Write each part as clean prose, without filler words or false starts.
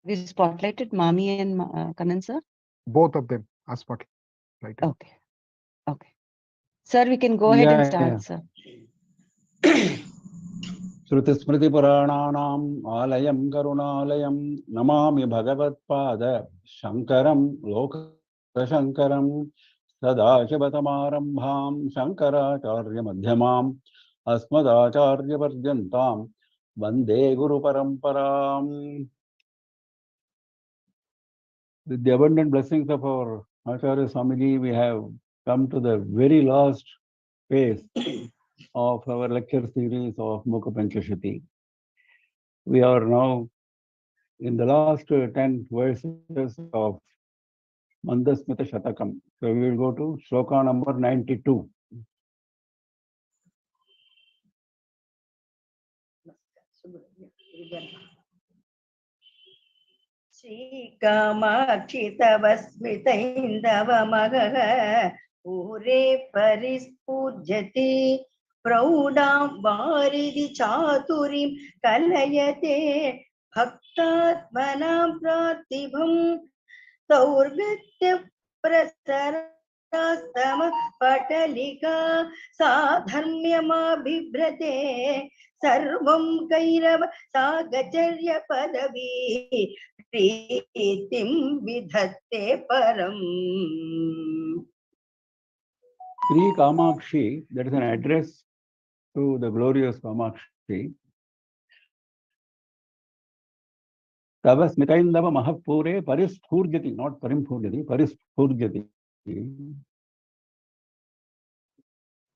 We spotlighted Mami and Kannan, sir? Both of them are spotlighted. Okay. Okay. Sir, we can go ahead and Yeah, start, yeah. sir. श्रुतिस्मृतिपुराणानाम् आलयं करुणालयं नमामि भगवत्पाद शङ्करं लोकशङ्करं सदाशिवसमारम्भां शङ्कराचार्यमध्यमाम् अस्मदाचार्यपर्यन्तां वन्दे गुरुपरम्पराम्. With the abundant blessings of our Acharya Swamiji, we have come to the very last phase of our lecture series of Mookapanchashati. We are now in the last 10 verses of Mandasmita Shatakam. So we will go to Shloka number 92. श्रीकामाक्षि तव स्मितैन्दव मगः पूरे परिस्फुर्जति प्रौढां वारिधि चातुरीं कलयते भक्तात्मनां प्रार्थिभं दौर्गत्य प्रसरास्तम पटलिका साधर्म्यमाबिभ्रते सर्वं कैरव सागचर्य पदवी प्रीतिं विधत्ते परम्. Sri Kamakshi, that is an address to the glorious Kamakshi. Tava Smitaindava Mahapure Parisphurjati, not Parimphurjati, Parisphurjati.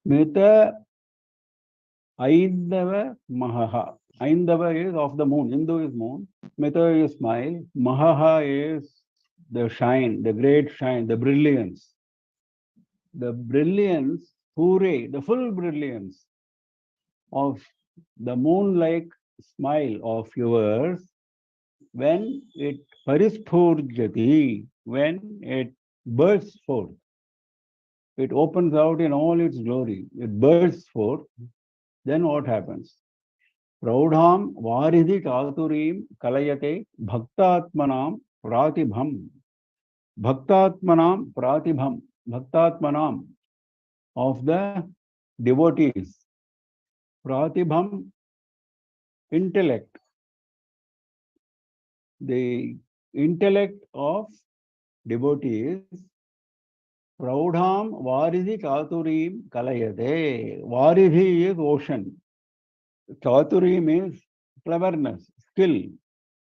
Smita Aindava Mahaha. Aindava is of the moon, Hindu is moon. Smita is smile. Mahaha is the shine, the great shine, the brilliance. The brilliance, Pure, the full brilliance of the moon-like smile of yours, when it Parisphurjati, when it bursts forth, it opens out in all its glory, it bursts forth, then what happens? Praudham Varidhi Chaturim Kalayate Bhaktatmanam Pratibham. Bhaktatmanam Pratibham. Bhaktatmanam of the devotees. Pratibham, intellect. The intellect of devotees. Praudham Varidhi Chaturim Kalayate. Varidhi is ocean. Chaturim is cleverness, skill.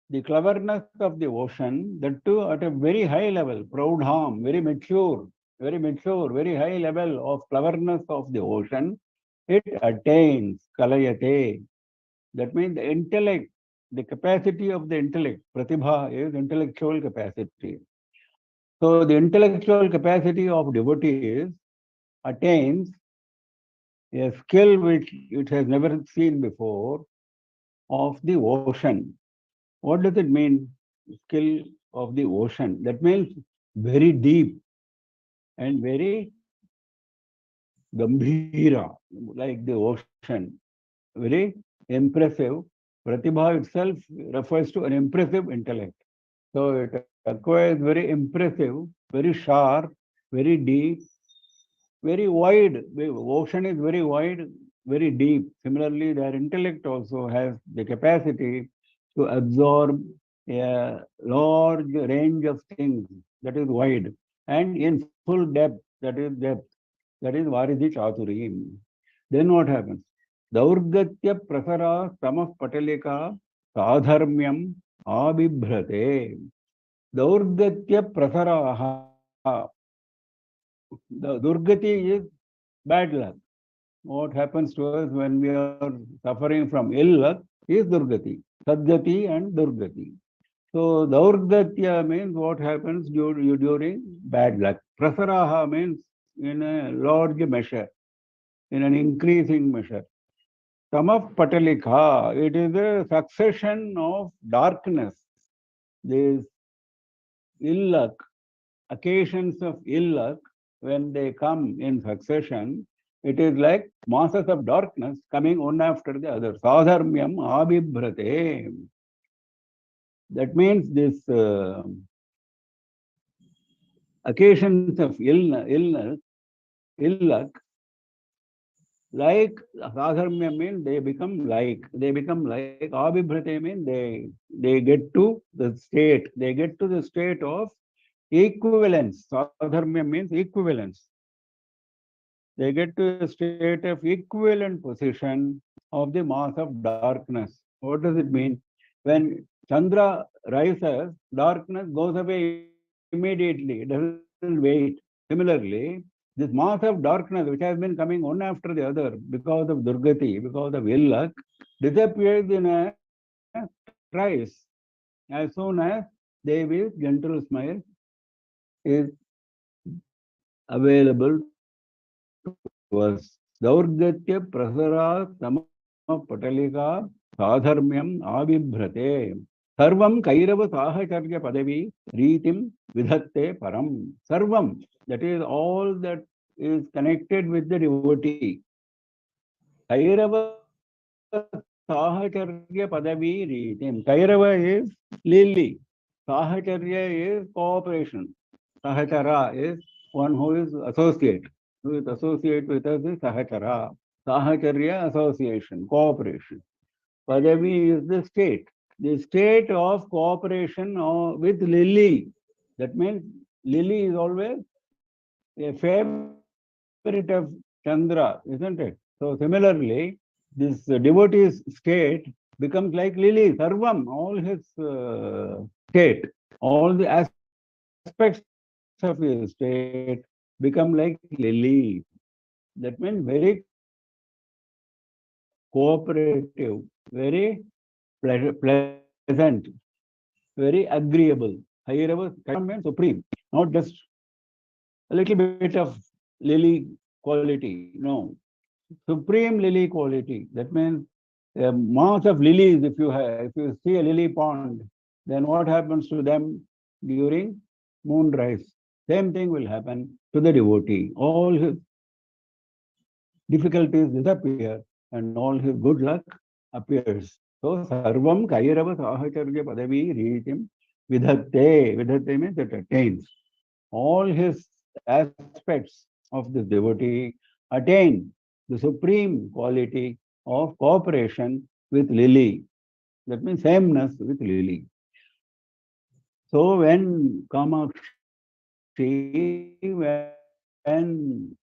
The cleverness of the ocean, that too at a very high level, Praudham, very mature, very high level of cleverness of the ocean, it attains Kalayate. That means the intellect, the capacity of the intellect, Pratibha is intellectual capacity. So the intellectual capacity of devotees attains a skill which it has never seen before of the ocean. What does it mean, skill of the ocean? That means very deep and very gambhira, like the ocean. Very impressive. Pratibha itself refers to an impressive intellect. So it acquires very impressive, very sharp, very deep, very wide. The ocean is very wide, very deep. Similarly, their intellect also has the capacity to absorb a large range of things that is wide and in full depth, that is Varidhi Chaturim. Then what happens? Daurgatya prasara samah patalika sadharmyam abibhrate. Daurgatya prasaraha. The Durgati is bad luck. What happens to us when we are suffering from ill luck is Durgati. Sadgati and Durgati. So Daurgatya means what happens during bad luck. Prasaraha means in a large measure, in an increasing measure. Samah Patalika, it is a succession of darkness. These ill luck, occasions of ill luck, when they come in succession, it is like masses of darkness coming one after the other. Sadharmyam abhibhrate. That means this occasions of ill luck, like sadharmya means they become like, abhibhrate means they get to the state, of equivalence. Sadharmya means equivalence. They get to a state of equivalent position of the mass of darkness. What does it mean? When Chandra rises, darkness goes away immediately. It doesn't wait. Similarly, this mass of darkness, which has been coming one after the other because of Durgati, because of ill luck, disappears in a trice as soon as Devi's gentle smile is available to us. Daurgatya prasara samapatalika sadharmyam abhibhrate. Sarvam kairava sahacharya padavi ritim vidhatte param. Sarvam, that is all that is connected with the devotee. Kairava sahacharya padavi ritim. Kairava is lily. Sahacharya is cooperation. Sahachara is one who is associate. Who is associate with us is Sahachara. Sahacharya, association, cooperation. Padavi is the state. The state of cooperation with Lily. That means Lily is always a favorite of Chandra, isn't it? So similarly, this devotee's state becomes like Lily, Sarvam, all his state, all the aspects of his state become like Lily. That means very cooperative, very pleasant, very agreeable. Higher means supreme, not just a little bit of lily quality. No, supreme lily quality. That means a mass of lilies. If you see a lily pond, then what happens to them during moonrise? Same thing will happen to the devotee. All his difficulties disappear and all his good luck appears. So sarvam kairava sahacharya padavi ritim vidhatte. Vidhatte means it attains. All his aspects of this devotee attain the supreme quality of cooperation with lily. That means sameness with lily. So when Kamakshi, when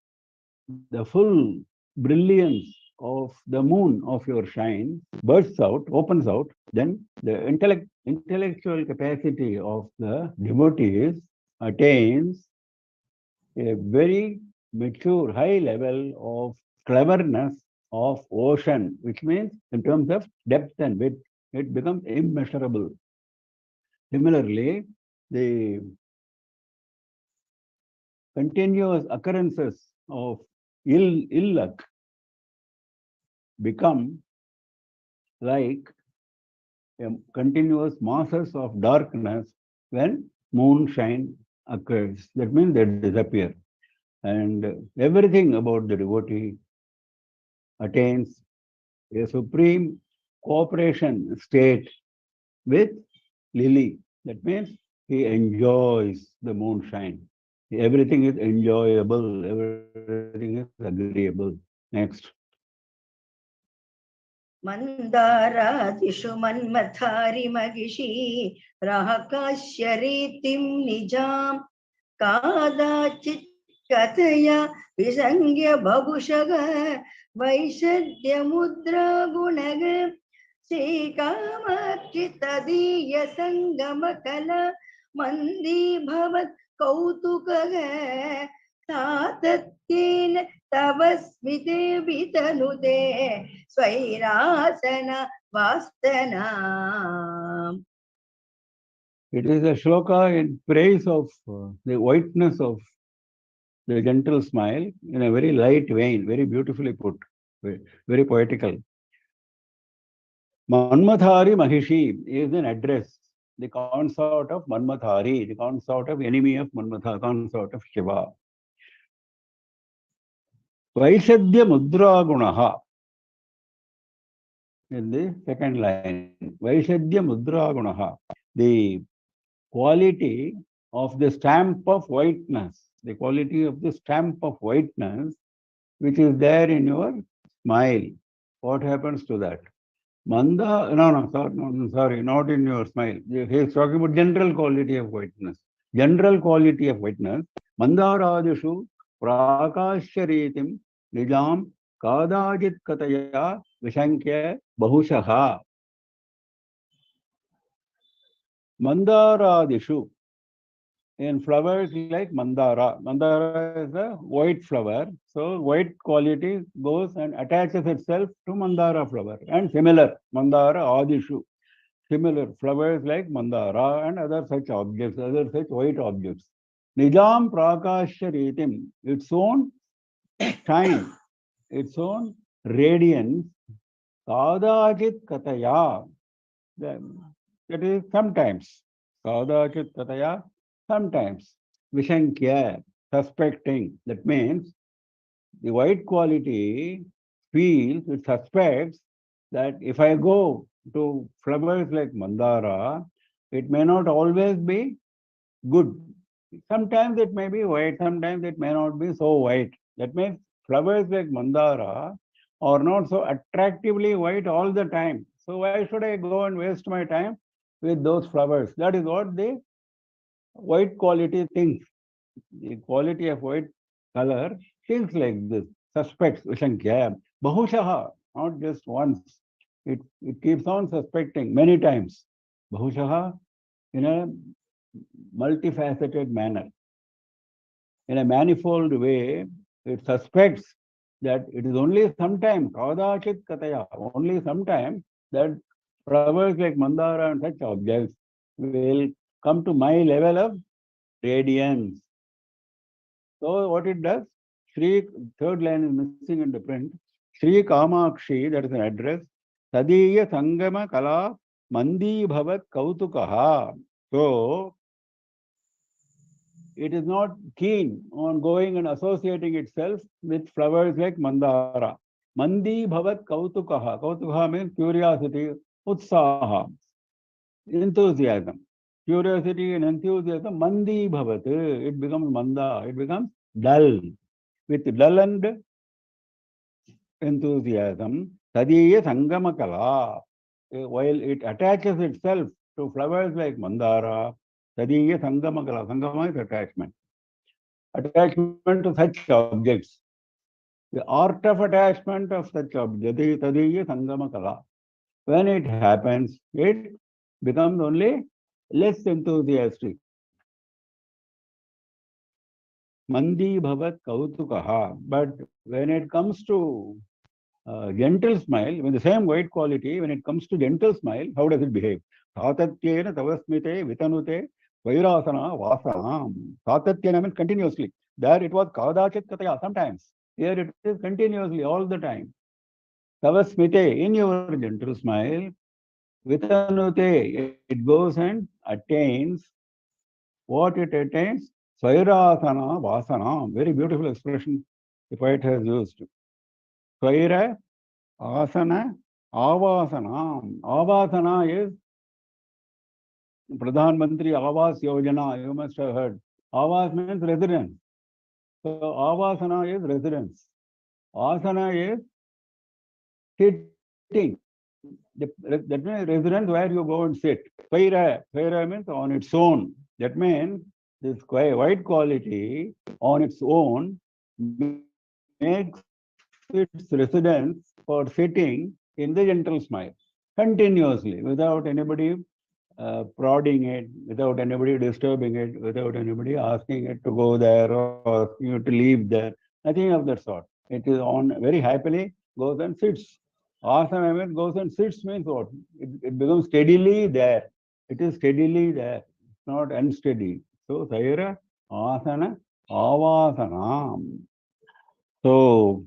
the full brilliance of the moon of your shine bursts out, opens out, then the intellectual capacity of the devotees attains a very mature, high level of cleverness of ocean, which means in terms of depth and width, it becomes immeasurable. Similarly, the continuous occurrences of ill luck become like continuous masses of darkness when moonshine occurs. That means they disappear. And everything about the devotee attains a supreme cooperation state with lily. That means he enjoys the moonshine. Everything is enjoyable, everything is agreeable. Next. मन्दारादिषु मन्मथारि महिषी राकाश्य रीतिं निजां कादाचित् कथया विसंज्ञ बभुषग वैशद्यमुद्रा गुणग श्रीकामाक्षि तदीय सङ्गमकला मन्दीभवत् कौतुकः सातत्येन तव स्मिते वितनुते स्वैरासन वास्तना. It is a shloka in praise of the whiteness of the gentle smile in a very light vein, very beautifully put, very poetical. Manmathari Mahishi is an address, the consort of Manmathari, the consort of enemy of Manmatha, consort of Shiva. Vaishadya Mudra Gunaha. in the second line. Vaishadya Mudra Gunaha. The quality of the stamp of whiteness, the quality of the stamp of whiteness which is there in your smile. What happens to that? Manda, sorry, not in your smile. He is talking about general quality of whiteness. General quality of whiteness. Mandaradishu prakasharitim nijam kadajit kataya vishankya bahushaha. Mandaradishu, in flowers like mandara. Mandara is a white flower. So white quality goes and attaches itself to mandara flower. And similar, mandara adishu. Similar flowers like mandara and other such objects, other such white objects. Nijam prakashya ritim, its own shine, its own radiance, kadajit kataya. That is sometimes. Kadachit kataya, sometimes. Vishankya, suspecting. That means the white quality feels, it suspects that if I go to flowers like Mandara, it may not always be good. Sometimes it may be white, sometimes it may not be so white. That means flowers like Mandara are not so attractively white all the time. So why should I go and waste my time with those flowers? That is what the white quality thinks. The quality of white color thinks like this, suspects, Vishankya, Bahushaha, not just once. It keeps on suspecting many times. Bahushaha in a multifaceted manner. In a manifold way, it suspects that it is only sometime, kadachit kataya, only sometime that flowers like mandara and such objects will come to my level of radiance. So what it does, Shri, third line is missing in the print. Shri Kamakshi, that is an address. Tadiya Sangama Kala Mandi Bhavat Kautukaha. So it is not keen on going and associating itself with flowers like Mandara. Mandi Bhavat Kautukaha. Kautukaha means curiosity, Utsaha, enthusiasm. Curiosity and enthusiasm, Mandi Bhavat. It becomes Manda, it becomes dull. With dull and enthusiasm, Tadiya Sangama Kala. While it attaches itself to flowers like Mandara, Tadiya Sangama Kala. Sangama is attachment. Attachment to such objects. The art of attachment of such objects, Tadiya Sangama Kala. When it happens, it becomes only less enthusiastic. Mandi Bhavat Kautukaha. But when it comes to gentle smile, when the same white quality, when it comes to gentle smile, how does it behave? Satatyena tavasmite vitanute vairasana vasanam. Satatyena means continuously. There it was kadachit kataya, sometimes. Here it is continuously, all the time. Tavasmite, in your gentle smile, vitanute, it goes and attains what it attains. Svairasana vasanam. Very beautiful expression the poet has used. Svaira Asana, Avasanam. Avasana is Pradhan Mantri Avas Yojana. You must have heard. Avas means residence. So Avasana is residence. Asana is sitting. That means residence where you go and sit. Paira means on its own. That means this white quality on its own makes its residence for sitting in the gentle smile continuously without anybody prodding it, without anybody disturbing it, without anybody asking it to go there or asking you to leave there. Nothing of that sort. It is on very happily goes and sits. Asana means goes and sits means what? It becomes steadily there. It is steadily there, not unsteady. So Saira, Asana, Avasanam. So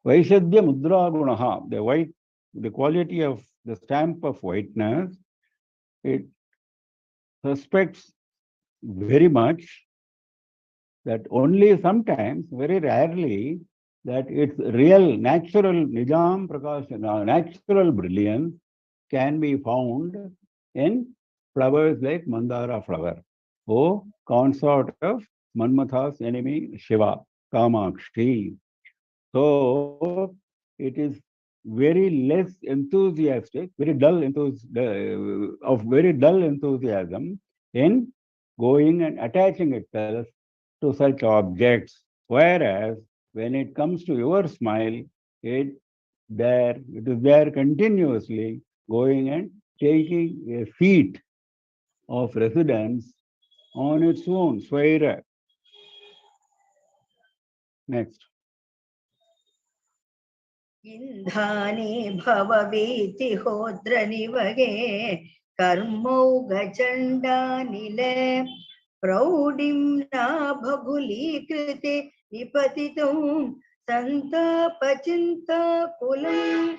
Vaishadya Mudra Gunaha, the white, the quality of the stamp of whiteness, it suspects very much that only sometimes, very rarely, that its real, natural Nijam Prakash, natural brilliance can be found in flowers like Mandara flower. O consort of Manmatha's enemy Shiva, Kamakshi. So it is very less enthusiastic, very dull enthusiasm in going and attaching itself to such objects. Whereas when it comes to your smile, it is there continuously going and taking a seat of residence on its own. Swaira. Next. इन्धानि भववीति होद्रनिवगे कर्मौघचण्डानिले प्रौढिम्ना बभुलीकृते निपतितुं सन्तापचिन्ताकुलम्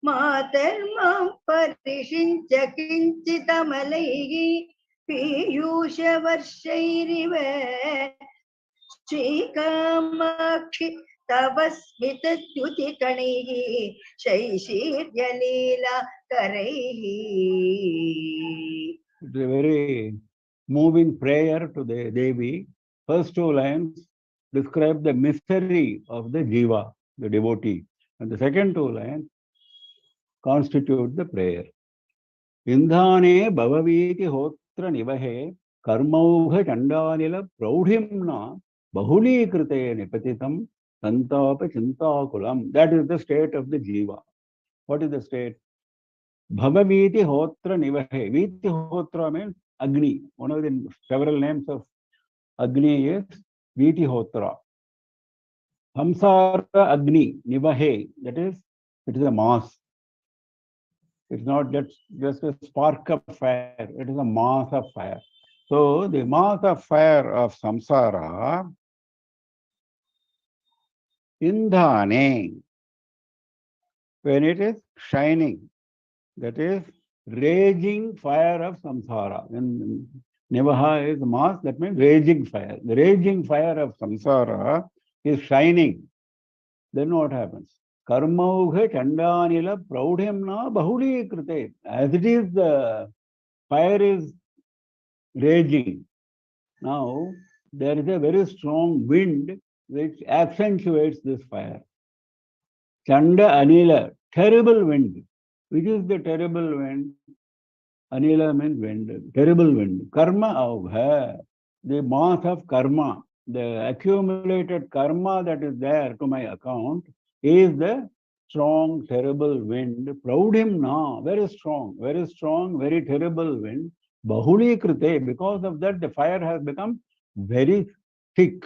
मातर्मां परिषिञ्च किञ्चिदमलैः पीयूषवर्षैरिव श्रीकामाक्षि तव स्मितद्युतिकणैः शैशीर्यलीला करैः. It's a very moving prayer to the Devi. First two lines describe the mystery of the Jiva, the devotee. And the second two lines constitute the prayer. Indhane bhavaviti hotra nivahe karmauha chandanila praudhimna bahulikrite nipatitam santapa chintakulam. That is the state of the Jiva. What is the state? Bhavaviti hotra nivahe. Viti hotra means Agni. One of the several names of Agni is Viti hotra. Samsara Agni nivahe. That is, it is a mass. It's not just a spark of fire. It is a mass of fire. So the mass of fire of samsara, indhane, when it is shining, that is raging fire of samsara. When Nivaha is mass, that means raging fire. The raging fire of samsara is shining. Then what happens? Karmauha chandanila praudhimna bahuli krite. As it is, the fire is raging. Now, there is a very strong wind which accentuates this fire. Chanda anila, terrible wind. Which is the terrible wind? Anila means wind, terrible wind. Karma avha, the mass of karma, the accumulated karma that is there to my account is the strong, terrible wind. Praudhimna, very strong, very terrible wind. Bahuli krite, because of that the fire has become very thick,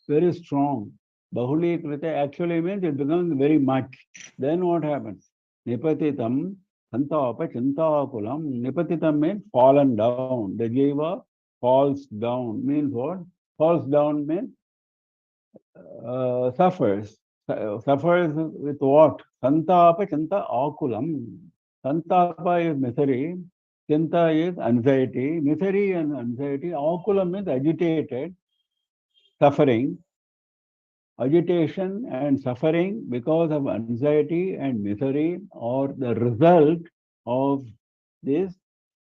very strong. Bahuli krite actually means it becomes very much. Then what happens? Nipatitam santapa chintakulam. Nipatitam means fallen down. The jiva falls down. Means what? Falls down means suffers. Suffers with what? Santapa chinta akulam. Santapa is misery. Chinta is anxiety. Misery and anxiety. Akulam means agitated, suffering. Agitation and suffering because of anxiety and misery are the result of this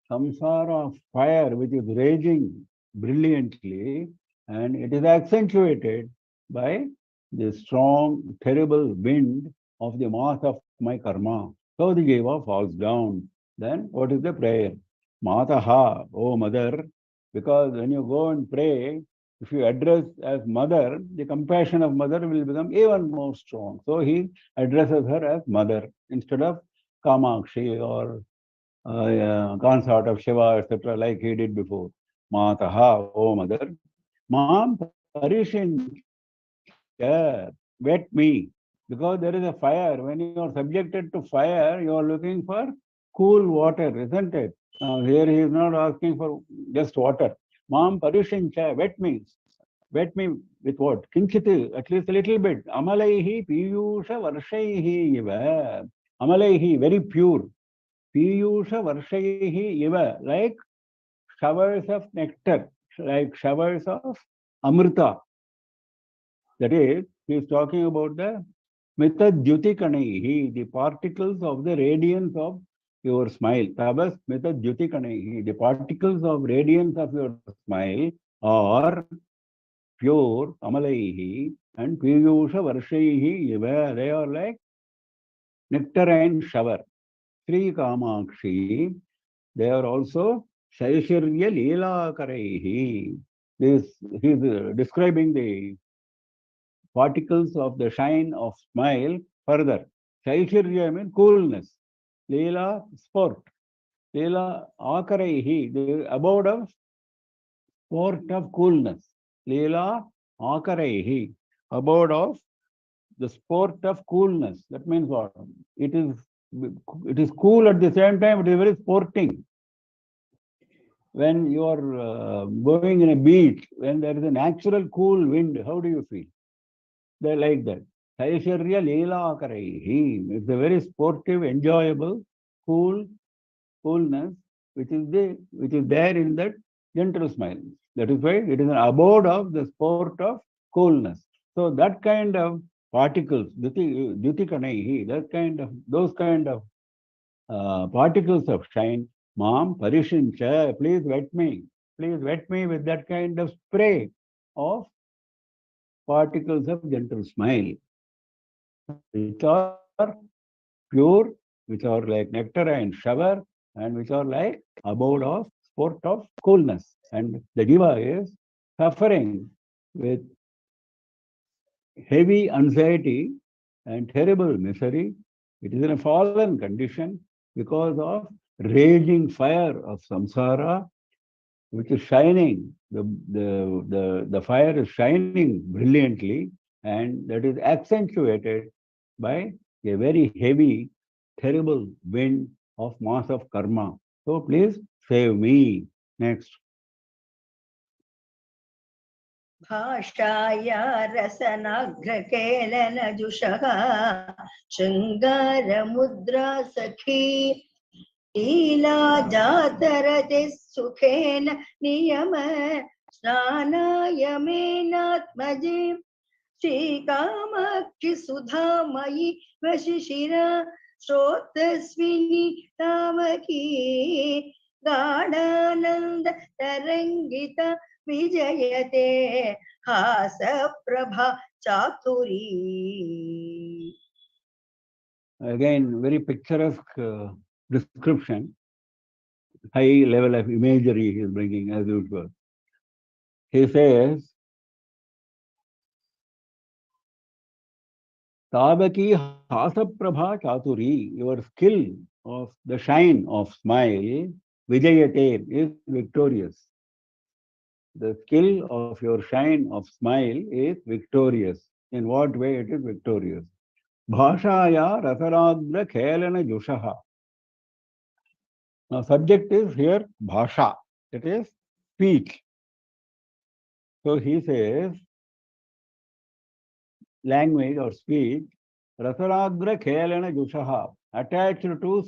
samsara of fire which is raging brilliantly, and it is accentuated by the strong, terrible wind of the mass of my karma. So the jiva falls down. Then what is the prayer? Mataha, O mother, because when you go and pray, if you address as mother, the compassion of mother will become even more strong. So he addresses her as mother instead of Kamakshi or consort of Shiva, etc., like he did before. Mataha, O mother, Mam Parishincha, wet me. Because there is a fire. When you are subjected to fire, you are looking for cool water, isn't it? Now here he is not asking for just water. Mam Parishincha, wet me. Wet me with what? Kinchit, at least a little bit. Amalaihi piyusha varshaihi iva. Amalaihi, very pure. Piyusha varshaihi iva, like showers of nectar, like showers of amrita. That is, he is talking about the Smita-Dhyuti-Kanaihi, the particles of the radiance of your smile. Tabas Smita-Dhyuti-Kanaihi, the particles of radiance of your smile are pure Amalaihi and Piyusha Varshaihi. They are like nectarine shower. Sri Kamakshi, they are also Shaishirya Leela Karaihi. This, he is describing the particles of the shine of smile further. Shaishirya means coolness. Leela, sport. Leela Akaraihi, the abode of sport of coolness. Leela Akaraihi, abode of the sport of coolness. That means what? It is cool at the same time, it is very sporting. When you are going in a beach, when there is a natural cool wind, how do you feel? They like that. Saishwarya Leela Karaihi. It's a very sportive, enjoyable, coolness, which is there in that gentle smile. That is why it is an abode of the sport of coolness. So that kind of particles, Dhyuti Kanaihi, those kind of particles of shine, Mam Parishincha, please wet me. Please wet me with that kind of spray of particles of gentle smile, which are pure, which are like nectar and shower, and which are like abode of sport of coolness. And the Jiva is suffering with heavy anxiety and terrible misery. It is in a fallen condition because of raging fire of samsara, which is shining. The fire is shining brilliantly, and that is accentuated by a very heavy, terrible wind of mass of karma. So please save me. Next. भाषाया रसनाग्रकेलनजुषः शृङ्गारमुद्रा सखी लीला जातरतिः सुखेन नियम स्नानाय मेनात्मजे श्रीकामाक्षि सुधामयि वशिशिरा श्रोतस्विनी तावकी गाढानन्द तरङ्गित विजयते हासप्रभा चातुरी. Again, very picturesque description, high level of imagery he is bringing as usual. He says, Tabaki Hasaprabha Chaturi, your skill of the shine of smile, Vijayate, is victorious. The skill of your shine of smile is victorious. In what way it is victorious? Bhashaya Rasaragra Khelana Jushaha. Now, subject is here Bhasha, that is speech. So he says, language or speech, Rasaragra Khelana Jushaha, attached to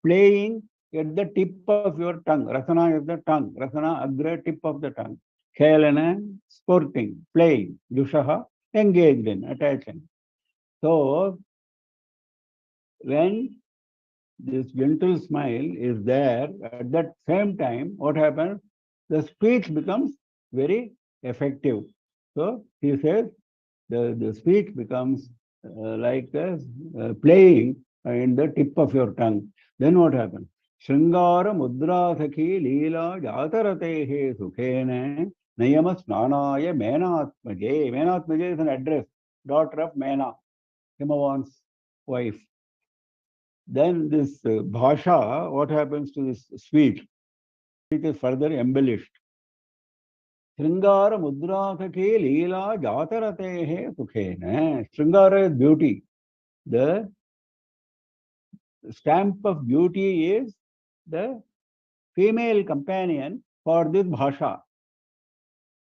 playing at the tip of your tongue. Rasana is the tongue. Rasana agra, tip of the tongue. Khelana, sporting, playing. Jushaha, engaged in, attaching. So, when this gentle smile is there, at that same time, what happens? The speech becomes very effective. So, he says, the speech becomes like playing in the tip of your tongue. Then what happens? Shringara mudra sakhi leela jataratehe sukhene nayama snanaya menatmaje. Menatmaje is an address, daughter of Mena, Himavan's wife. Then this bhasha, what happens to this speech? It is further embellished. Shringara mudra sakhi leela jataratehe sukhene. Shringara is beauty. The stamp of beauty is the female companion for this bhasha.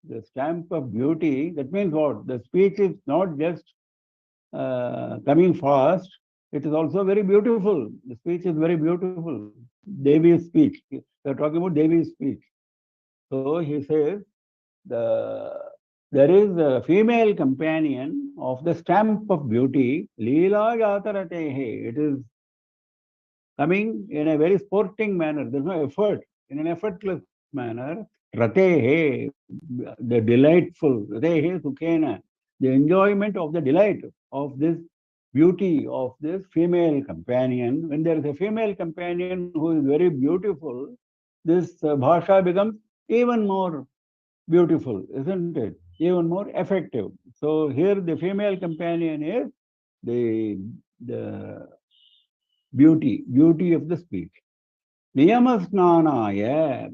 The stamp of beauty, that means what? The speech is not just coming fast, it is also very beautiful. The speech is very beautiful. Devi's speech. We are talking about Devi's speech. So he says, the there is a female companion of the stamp of beauty, Leela Jataratehe. It is coming in a very sporting manner. There's no effort, in an effortless manner. Ratehe, the delightful, Ratehe Sukhena, the enjoyment of the delight of this beauty of this female companion. When there is a female companion who is very beautiful, this bhasha becomes even more beautiful, isn't it? Even more effective. So here the female companion is the beauty of the speech. Niyamasnanaya,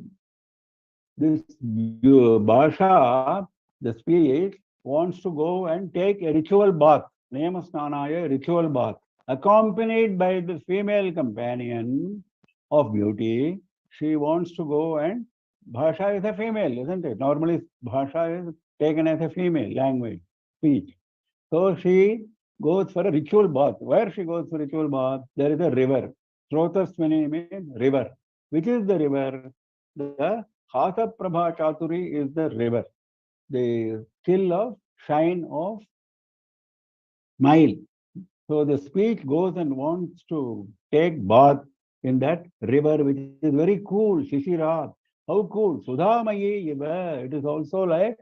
this bhasha, the speech, wants to go and take a ritual bath. Niyamasnanaya, ritual bath. Accompanied by the female companion of beauty, she wants to go and bhasha is a female, isn't it? Normally, bhasha is taken as a female language, speech. So she goes for a ritual bath. Where she goes for ritual bath? There is a river. Srotaswini means river. Which is the river? The Hasa Prabha Chaturi is the river. The skill of shine of smile. So the speech goes and wants to take bath in that river, which is very cool. Shishira. How cool. Sudhamayi Yiva. It is also like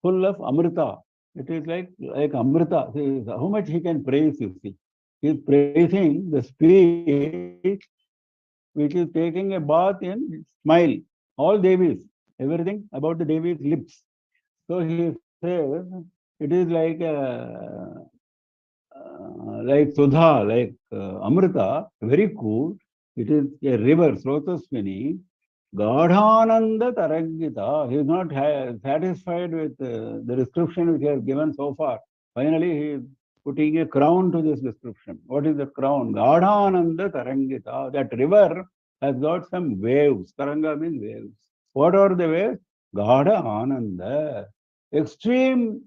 full of amrita. It is like amrita. See, how much he can praise, you see. He is praising the speech which is taking a bath in smile. All Devis, everything about the Devis' lips. So he says it is like Sudha, like Amrita, very cool. It is a river, Srotaswini. Gadhananda Tarangita. He is not satisfied with the description which he has given so far. Finally, he is putting a crown to this description. What is the crown? Gadhananda Tarangita. That river has got some waves. Taranga means waves. What are the waves? Gadha Ananda. Extreme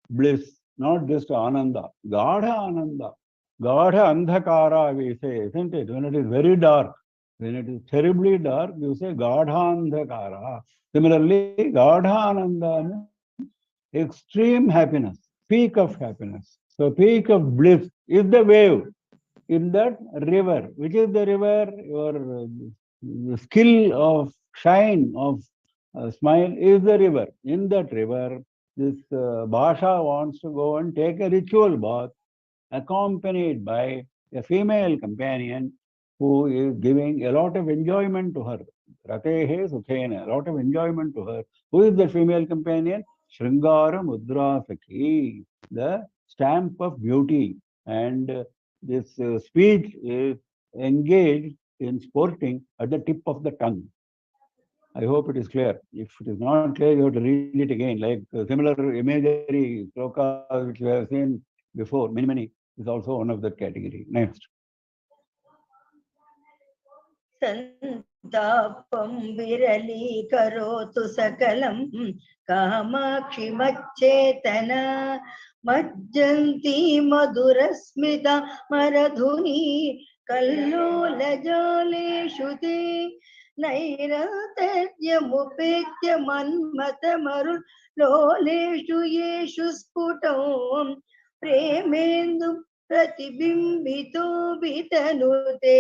bliss, not just Ananda. Gadha Ananda. Gadha Andhakara, we say, isn't it? When it is very dark. When it is terribly dark, you say Gadhandhakara. Similarly, Gadhananda means extreme happiness, peak of happiness. So peak of bliss is the wave in that river. Which is the river? Your skill of shine, of smile is the river. In that river, this Bhasha wants to go and take a ritual bath accompanied by a female companion who is giving a lot of enjoyment to her. Ratehe Sukhena, a lot of enjoyment to her. Who is the female companion? Shringara Mudra Sakhi, the stamp of beauty. And this speech is engaged in sporting at the tip of the tongue. I hope it is clear. If it is not clear, you have to read it again. Like similar imagery slokas which we have seen before, many, is also one of that category. Next. संतापं विरलीकरोतु सकलं कामाक्षि मच्चेतना मज्जन्ती मधुरस्मिता मरधुनी कल्लोलजालेषु ते नैरन्तर्यमुपेत्य मन्मथमरुलोलेषु येषु स्फुटौ प्रेमेन्दु प्रतिबिम्बितो वितनुते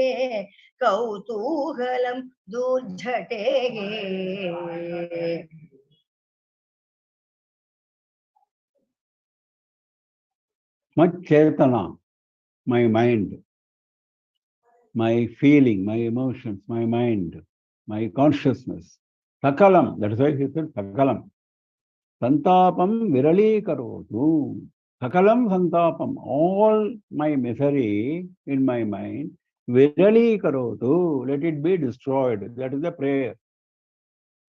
कौतूहलं दूर्झटे Chetana, my mind, my feeling, my emotions, my mind, my consciousness. Sakalam, that is why he said Sakalam. Santapam virali karotu. Sakalam santapam, all my misery in my mind, virali karotu, let it be destroyed. That is the prayer.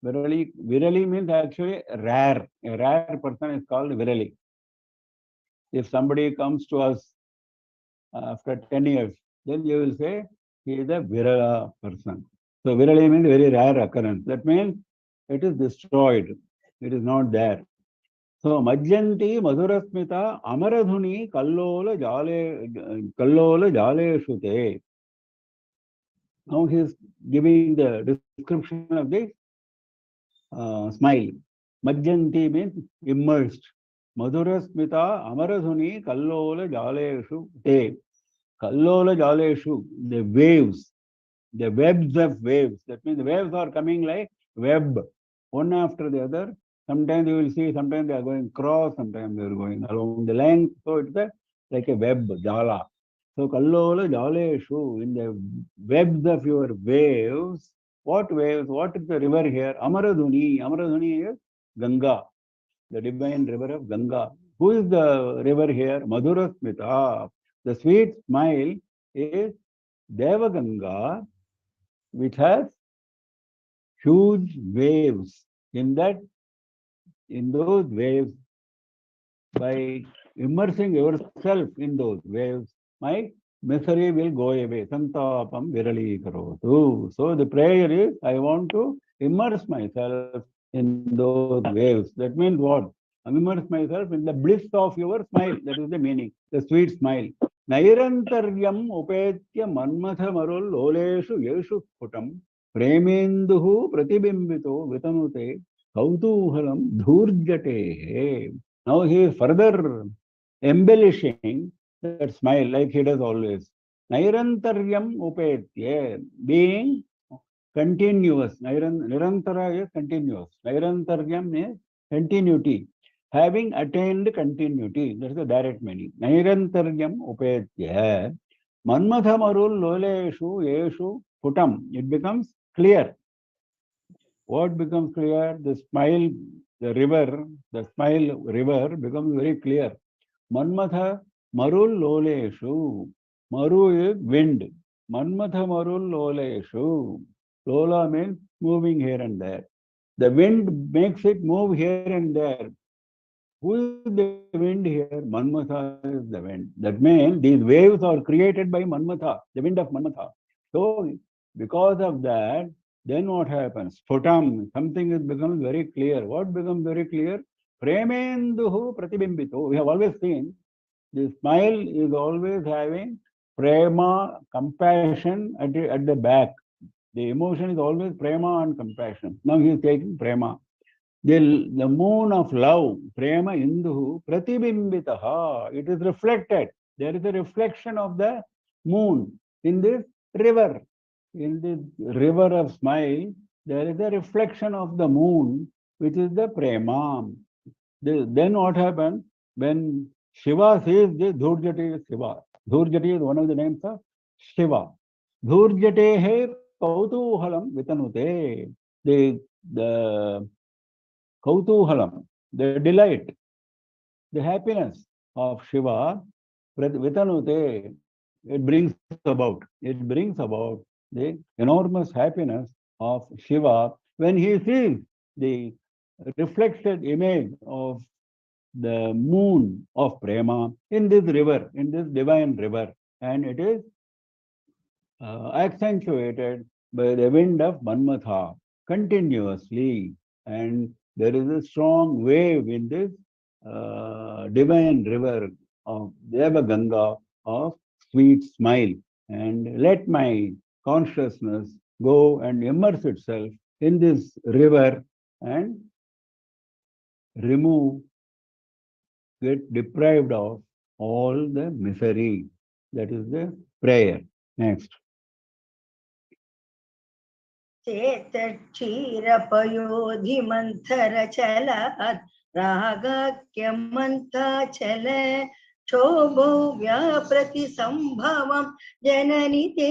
Virali means actually rare. A rare person is called virali. If somebody comes to us after 10 years, then you will say he is a virala person. So virali means very rare occurrence. That means it is destroyed. It is not there. So Majjanti Madhurasmita Amaradhuni Kallola Jale Shute. Now he is giving the description of the smile. Majjanti means immersed. Madhura smita amaradhuni kallola jaleshu te. Kallola jaleshu, the waves, the webs of waves. That means the waves are coming like web, one after the other. Sometimes you will see, sometimes they are going cross, sometimes they are going along the length. So it's like a web, jala. So kallola jaleshu, in the webs of your waves. What waves? What is the river here? Amaradhuni. Amaradhuni is Ganga, the divine river of Ganga. Who is the river here? Madhura Smita. The sweet smile is Devaganga, which has huge waves. In those waves, by immersing yourself in those waves, my misery will go away. Santapam virali karotu. So the prayer is, I want to immerse myself in those waves. That means what? Immerse myself in the bliss of your smile. That is the meaning. The sweet smile. Nairantaryam upetya manmatha marul loleshu yeshu sputam premenduhu pratibimbito vitanute kautuhalam dhurjate. Now he is further embellishing that smile like he does always. Nairantaryam upetya, being continuous. Nirantara is continuous. Nairantaryam is continuity. Having attained continuity. That is the direct meaning. Nairantaryam upetya. Manmathamarul loleshu yeshu putam. It becomes clear. What becomes clear? The smile, the smile river becomes very clear. Manmatha marul loleshu. Maru is wind. Manmatha marul loleshu. Lola means moving here and there. The wind makes it move here and there. Who is the wind here? Manmatha is the wind. That means these waves are created by Manmatha, the wind of Manmatha. So, because of that, then what happens? Sputam, something is becomes very clear. What becomes very clear? Premenduhu pratibimbito. We have always seen the smile is always having prema, compassion at the back. The emotion is always prema and compassion. Now he is taking prema. The moon of love, prema induhu, pratibimbitaha. It is reflected. There is a reflection of the moon in this river. In this river of smile, there is a reflection of the moon, which is the prema. Then what happens? When Shiva says this, Dhurjati is Shiva. Dhurjati is one of the names of Shiva. Dhurjatehe kautuhalam vitanute. The kautuhalam, the delight, the happiness of Shiva, vitanute, it brings about the enormous happiness of Shiva when he sees the reflected image of the moon of Prema in this river, in this divine river, and it is accentuated by the wind of Manmatha continuously, and there is a strong wave in this divine river of Deva Ganga of sweet smile, and let my consciousness go and immerse itself in this river and remove, get deprived of all the misery. That is the prayer. Next. चेतक्षीरपयोधिमन्थरचलात् रागाख्यमन्ताचल क्षोभो व्याप्रतिसम्भवं जननि ते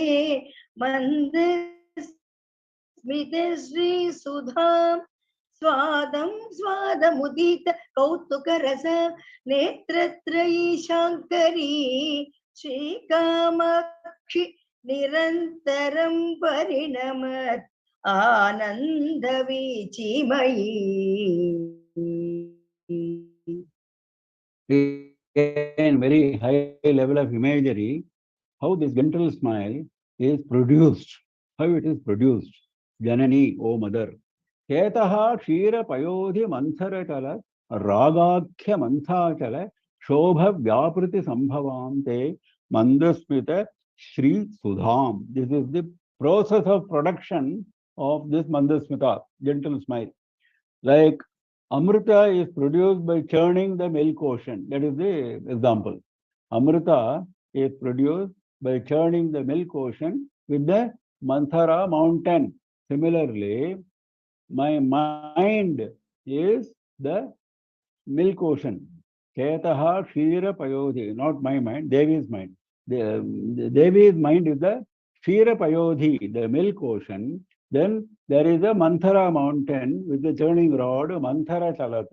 मन्दस्मितश्रीसुधां स्वादं स्वादमुदित कौतुकरस नेत्रत्रयी शाङ्करी श्रीकामाक्षि निरन्तरं परिणमत् आनन्दवीचिमयी. Again, very high level of imagery, how this gentle smile is produced, how it is produced. Janani, O mother. Ketaha Kshira Payodhi Mantharakala Ragakhya Manthachala Shobha Vyapriti Sambhavante Mandasmita Shri Sudham. This is the process of production of this Mandasmita, gentle smile. Like Amrita is produced by churning the milk ocean. That is the example. Amrita is produced by churning the milk ocean with the Manthara mountain. Similarly, my mind is the milk ocean. Chetaha Kshira Payodhi, not my mind, Devi's mind. The Devi's mind is the Kshira Payodhi, the milk ocean. Then there is a Manthara mountain with the churning rod, Manthara Chalat,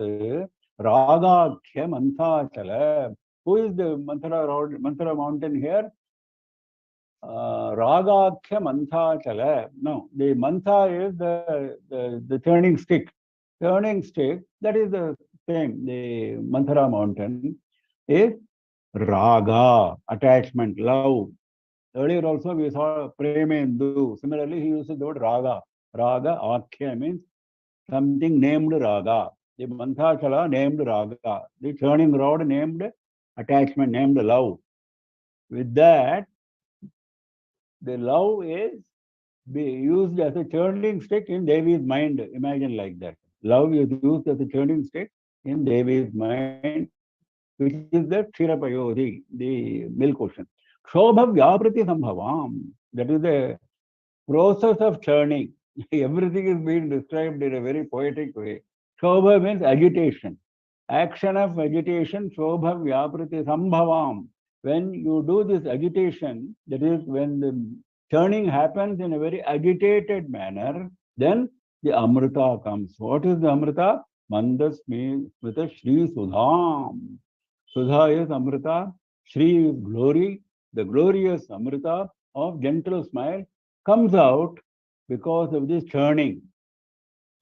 Ragakhya Mantha Chala. Who is the Manthara rod, Manthara mountain here? Ragakhya Mantha Chala. No, the Mantha is the turning stick. Turning stick, that is the same. The Manthara mountain is Raga, attachment, love. Earlier also we saw Premendu. Similarly, he uses the word Raga. Raga, Akhya means something named Raga. The Manthachala named Raga. The churning rod named attachment, named love. With that, the love is be used as a churning stick in Devi's mind. Imagine like that. Love is used as a churning stick in Devi's mind, which is the Kshirapayodhi, the milk ocean. Shobha Vyaprati Sambhavam. That is the process of churning. Everything is being described in a very poetic way. Shobha means agitation. Action of agitation, Shobha Vyaprati Sambhavam. When you do this agitation, that is when the churning happens in a very agitated manner, then the Amrita comes. What is the Amrita? Mandasmi Smita Shri Sudham. Sudha is Amrita, Shri is glory. The glorious Amrita of gentle smile comes out because of this churning.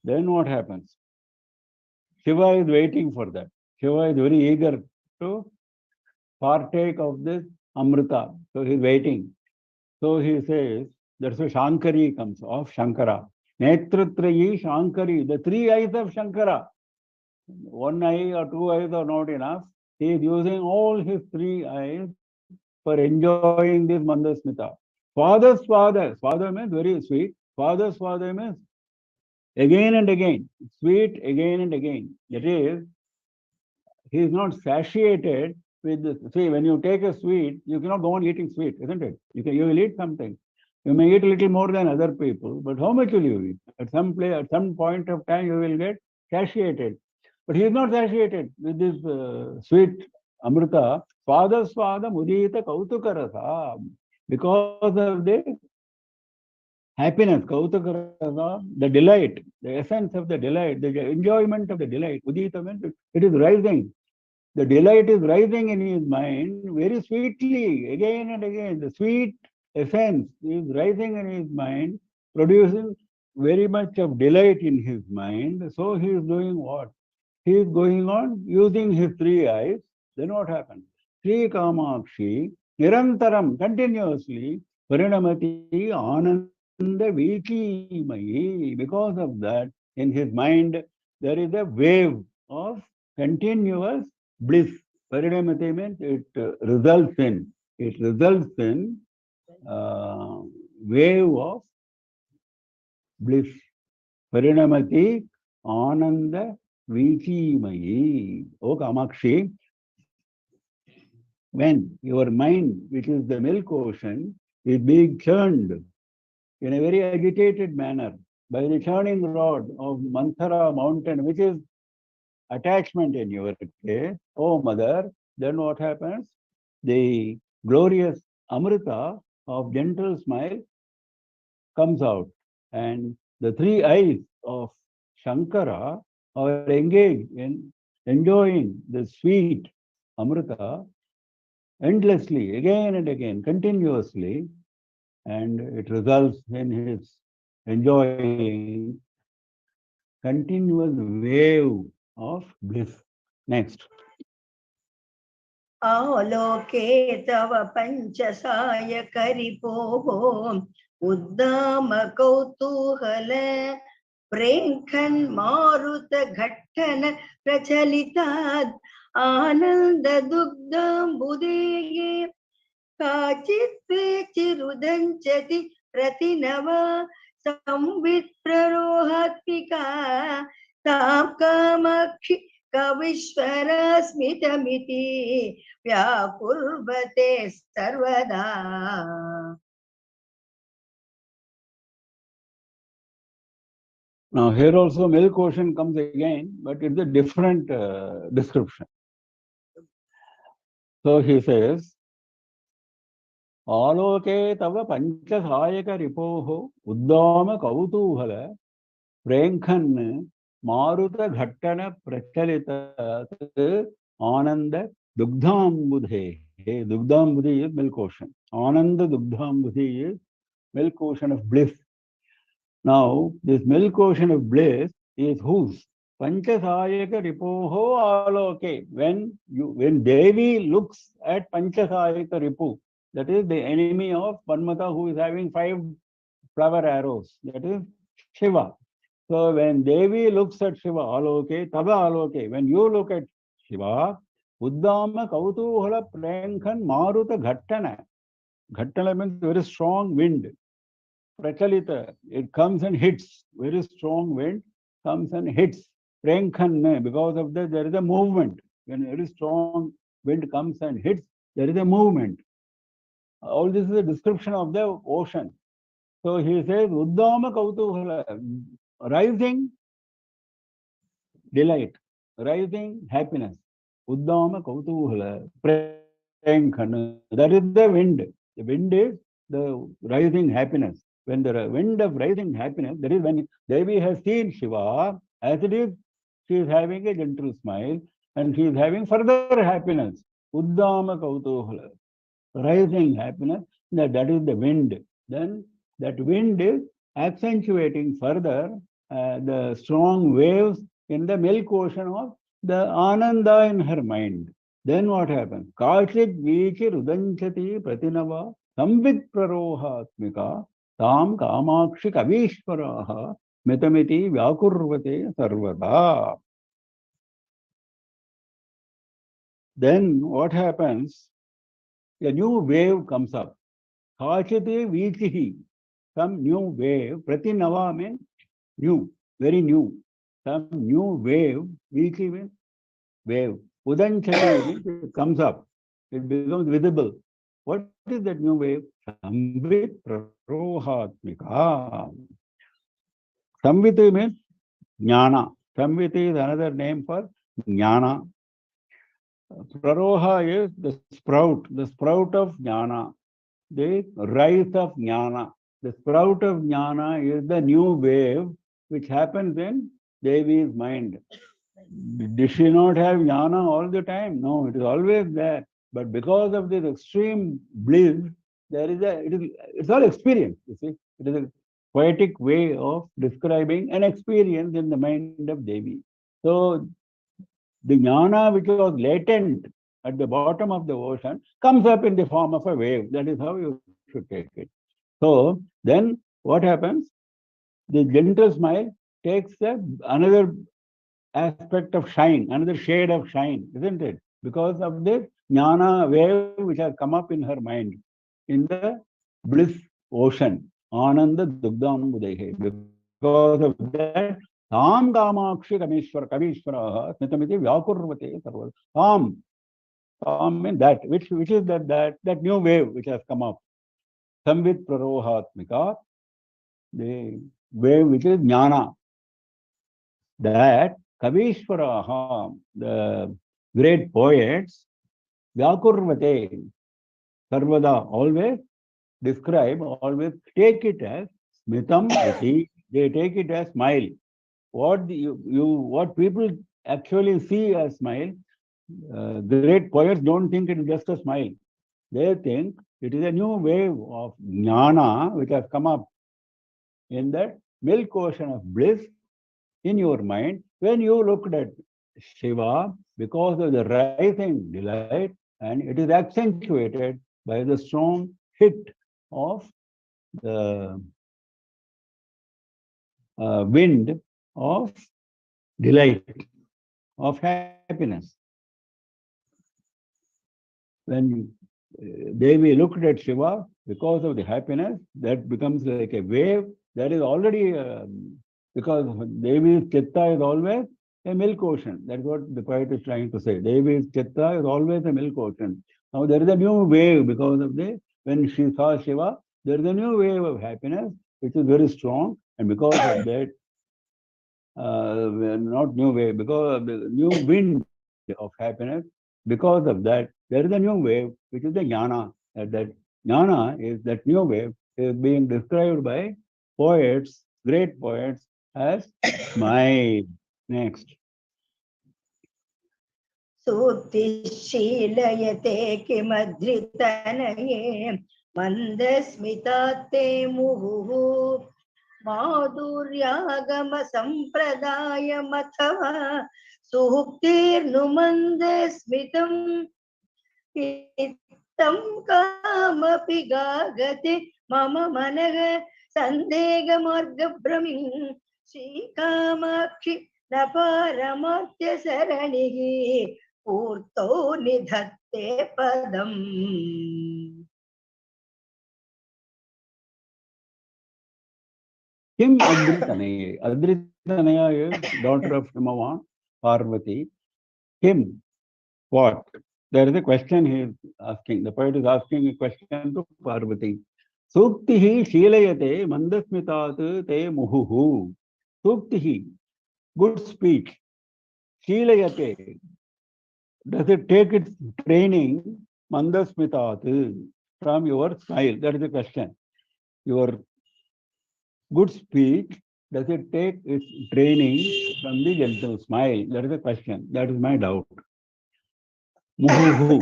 Then what happens? Shiva is waiting for that. Shiva is very eager to partake of this Amrita. So he is waiting. So he says, that's why Shankari comes of Shankara. Netratrayi Shankari, the three eyes of Shankara. One eye or two eyes are not enough. He is using all his three eyes for enjoying this Mandasmita. Father's father. Father means very sweet. Father's father means again and again. Sweet again and again. That is, he is not satiated with this. See, when you take a sweet, you cannot go on eating sweet, isn't it? You will eat something. You may eat a little more than other people, but how much will you eat? At some point of time, you will get satiated. But he is not satiated with this sweet Amrita. Father Swada Mudita Kautukarasa. Because of the happiness, Kautukarasa, the delight, the essence of the delight, the enjoyment of the delight. Udita means it is rising. The delight is rising in his mind very sweetly, again and again. The sweet essence is rising in his mind, producing very much of delight in his mind. So he is doing what? He is going on using his three eyes. Then what happens? Sri Kamakshi, Nirantaram, continuously, Parinamati, Ananda Vikimayi. Because of that, in his mind, there is a wave of continuous bliss. Parinamati means it results in wave of bliss. Parinamati Ananda Vikimayi. O Kamakshi, when your mind, which is the milk ocean, is being churned in a very agitated manner by the churning rod of Manthara mountain, which is attachment in your case, oh mother, then what happens? The glorious Amrita of gentle smile comes out, and the three eyes of Shankara are engaged in enjoying the sweet Amrita endlessly, again and again, continuously, and it results in his enjoying continuous wave of bliss. Next. आलोके तव पञ्चसाय करिपोः उद्दाम कौतूहल प्रेङ्खन् मारुत घट्टन प्रचलितात् आनन्द दुग्धाम्बुदेः काचित् चिरुदञ्चति प्रतिनव संवित् प्ररोहात्मिका तां कामाक्षि कविश्वरस्मितमिति व्याकुर्वते सर्वदा. Now here also milk ocean comes again, but it's a different description. So he says, आलोके तव पंचसायक रिपोः उद्दाम कौतूहल प्रेंखन् मारुत घट्टन प्रचलित आनंद दुग्धांबुधे. Dugdambudhi is milk ocean. Ananda Dugdambudhi is milk ocean of bliss. Now, this milk ocean of bliss is whose? Panchasayaka ripoho aloke. When Devi looks at Panchasayaka ripu, that is the enemy of Manmata who is having 5 flower arrows, that is Shiva. So when Devi looks at Shiva, aloke, tava aloke, when you look at Shiva, Uddama Kautuhala Prenkhan Maruta Ghattana. Ghattana means very strong wind. Prachalita, it comes and hits. Very strong wind comes and hits. Prenkhan, because of that, there is a movement. When very strong wind comes and hits, there is a movement. All this is a description of the ocean. So he says, Uddama Kautuhala, rising delight, rising happiness. Uddama Kautuhala, Prenkhan. That is the wind. The wind is the rising happiness. When the wind of rising happiness, that is when Devi has seen Shiva, as it is, she is having a gentle smile and she is having further happiness. Uddama Kautuhala, rising happiness, that is the wind. Then that wind is accentuating further the strong waves in the milk ocean of the Ananda in her mind. Then what happens? Kachit Vichi Rudanchati Pratinava Sambit Prarohatmika Tam Kamakshi Kavishwaraha Metamiti Vyakurvate Sarvada. Then what happens? A new wave comes up. Kachite Vichihi, some new wave. Pratinava means new, very new. Some new wave, Vichi means wave. Udanchati means it comes up. It becomes visible. What is that new wave? Samvit Prarohatmika. Samvit means jnana. Samvit is another name for jnana. Praroha is the sprout of jnana, the rise of jnana. The sprout of jnana is the new wave which happens in Devi's mind. Did she not have jnana all the time? No, it is always there. But because of this extreme bliss, it's all experience, you see. It is a poetic way of describing an experience in the mind of Devi. So the jnana which was latent at the bottom of the ocean comes up in the form of a wave. That is how you should take it. So then what happens? The gentle smile takes another aspect of shine, another shade of shine, isn't it? Because of the jnana wave which has come up in her mind in the bliss ocean. Ananda Dugdhanambudehe. Because of that, Tam Kamakshi Kavishwaraha Smitamiti Vyakurvate Sarva. Tam means that, which is that new wave which has come up. Samvit Prarohatmika, the wave which is jnana. That Kavishwaraha, the great poets, Vyakurvate, Sarvada, always describe, always take it as Smitam Iti. They take it as smile. What people actually see as smile, great poets don't think it is just a smile. They think it is a new wave of jnana which has come up in that milk ocean of bliss in your mind when you looked at Shiva because of the rising delight, and it is accentuated by the strong hit of the wind of delight, of happiness. When Devi looked at Shiva because of the happiness, that becomes like a wave that is already because Devi's chitta is always a milk ocean. That's what the poet is trying to say. Devi's chitta is always a milk ocean. Now there is a new wave because of when she saw Shiva, there is a new wave of happiness which is very strong, and because of that, not new wave, because of the new wind of happiness, because of that, there is a new wave which is the jnana. That jnana is that new wave is being described by poets, great poets, as smile. Next. सूक्तिशीलयते किमधृतनये मन्दस्मितात्ते मुहुः माधुर्यागमसम्प्रदायमथवा सूक्तिर्नुमन्दस्मितम् इत्थं कामपि गागते मम मनः सन्देहमार्गभ्रमिं श्रीकामाक्षि न पारमार्थ्यसरणिः पूर्तो निधत्ते पदम्. Kim Adritanaya. Adritanaya is daughter of Himavan, Parvati. Kim, what? There is a question he is asking. The poet is asking a question to Parvati. Suktihi Shilayate Mandasmitat Te Muhuhu. Suktihi, good speech. Shilayate, does it take its training? Mandasmitat, from your smile. That is the question. Your good speech, does it take its training from the gentle smile? That is the question. That is my doubt. Muhuhu.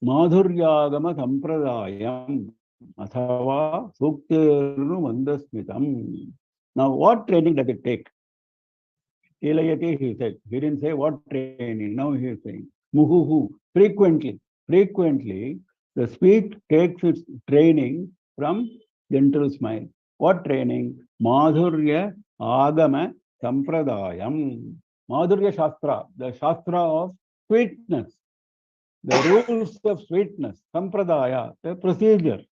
Madhuryagama sampradayam athava suktirnu mandasmitam. Now, what training does it take? Ilayati, he said. He didn't say what training. Now he is saying. Muhuhu. Frequently, the speech takes its training from gentle smile. What training? Madhurya Agama Sampradayam. Madhurya Shastra, the Shastra of sweetness, the rules of sweetness, Sampradaya, the procedure.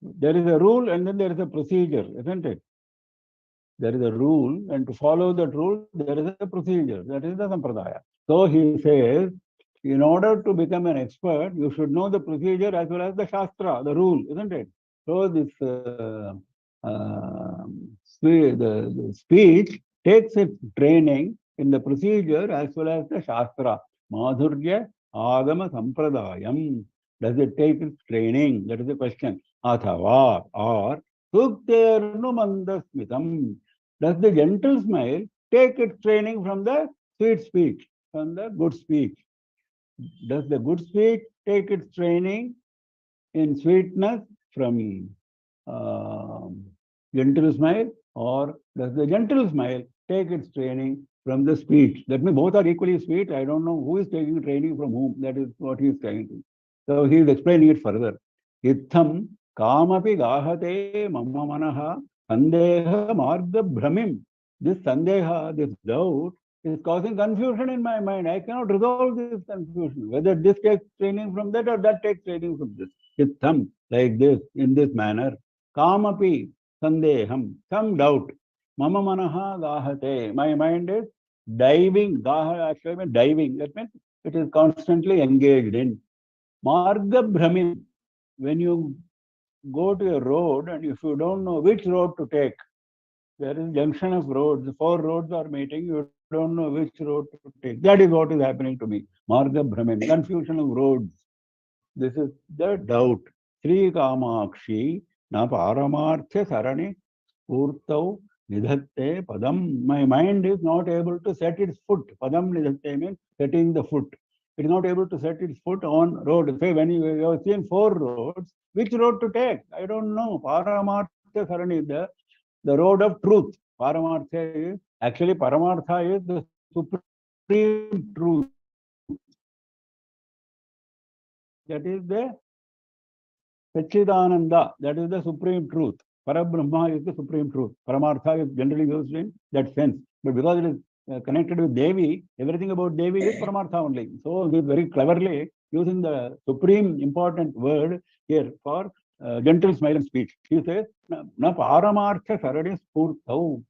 There is a rule and then there is a procedure, isn't it? There is a rule, and to follow that rule, there is a procedure. That is the Sampradaya. So he says, in order to become an expert, you should know the procedure as well as the Shastra, the rule, isn't it? So this the speech takes its training in the procedure as well as the Shastra. Madhurya Agama Sampradayam. Does it take its training? That is the question. Athava, or Sukternu Mandasmitam. Does the gentle smile take its training from the sweet speech, from the good speech? Does the good speech take its training in sweetness from gentle smile, or does the gentle smile take its training from the speech? That means both are equally sweet. I don't know who is taking training from whom. That is what he is trying to. So he is explaining it further. Itham kamapi gahate mama manaha sandeha marga bhramim. This sandeha, this doubt, is causing confusion in my mind. I cannot resolve this confusion. Whether this takes training from that or that takes training from this. Itham, like this, in this manner. Kamapi sandeham, some doubt. Mama manaha gahate. My mind is diving. Gaha actually means diving. That means it is constantly engaged in. Marga bhramim. When you go to a road and if you don't know which road to take, there is junction of roads, 4 roads are meeting, you don't know which road to take. That is what is happening to me. Marga Brahmin, confusion of roads. This is the doubt. Sri Kamakshi, na paramarthya sarani, purtau nidhatte padam. My mind is not able to set its foot. Padam nidhatte means setting the foot. It is not able to set its foot on road. Say when you have seen 4 roads, which road to take? I don't know. Paramarthya sarani, the road of truth. Paramartha is, actually Paramartha is the supreme truth. That is the Satchidananda, that is the supreme truth. Parabrahma is the supreme truth. Paramartha is generally used in that sense. But because it is connected with Devi, everything about Devi is Paramartha only. So he is very cleverly using the supreme important word here for gentle smile and speech. He says, na paramartha sarani spurtau.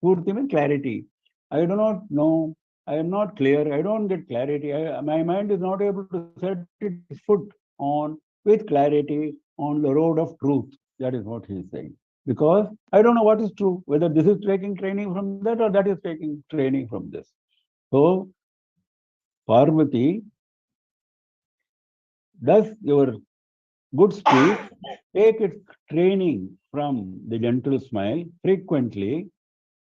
Spurti means clarity. I do not know. I am not clear. I don't get clarity. My mind is not able to set its foot on with clarity on the road of truth. That is what he is saying. Because I don't know what is true, whether this is taking training from that or that is taking training from this. So, Parvati, does your good speech take its training from the gentle smile frequently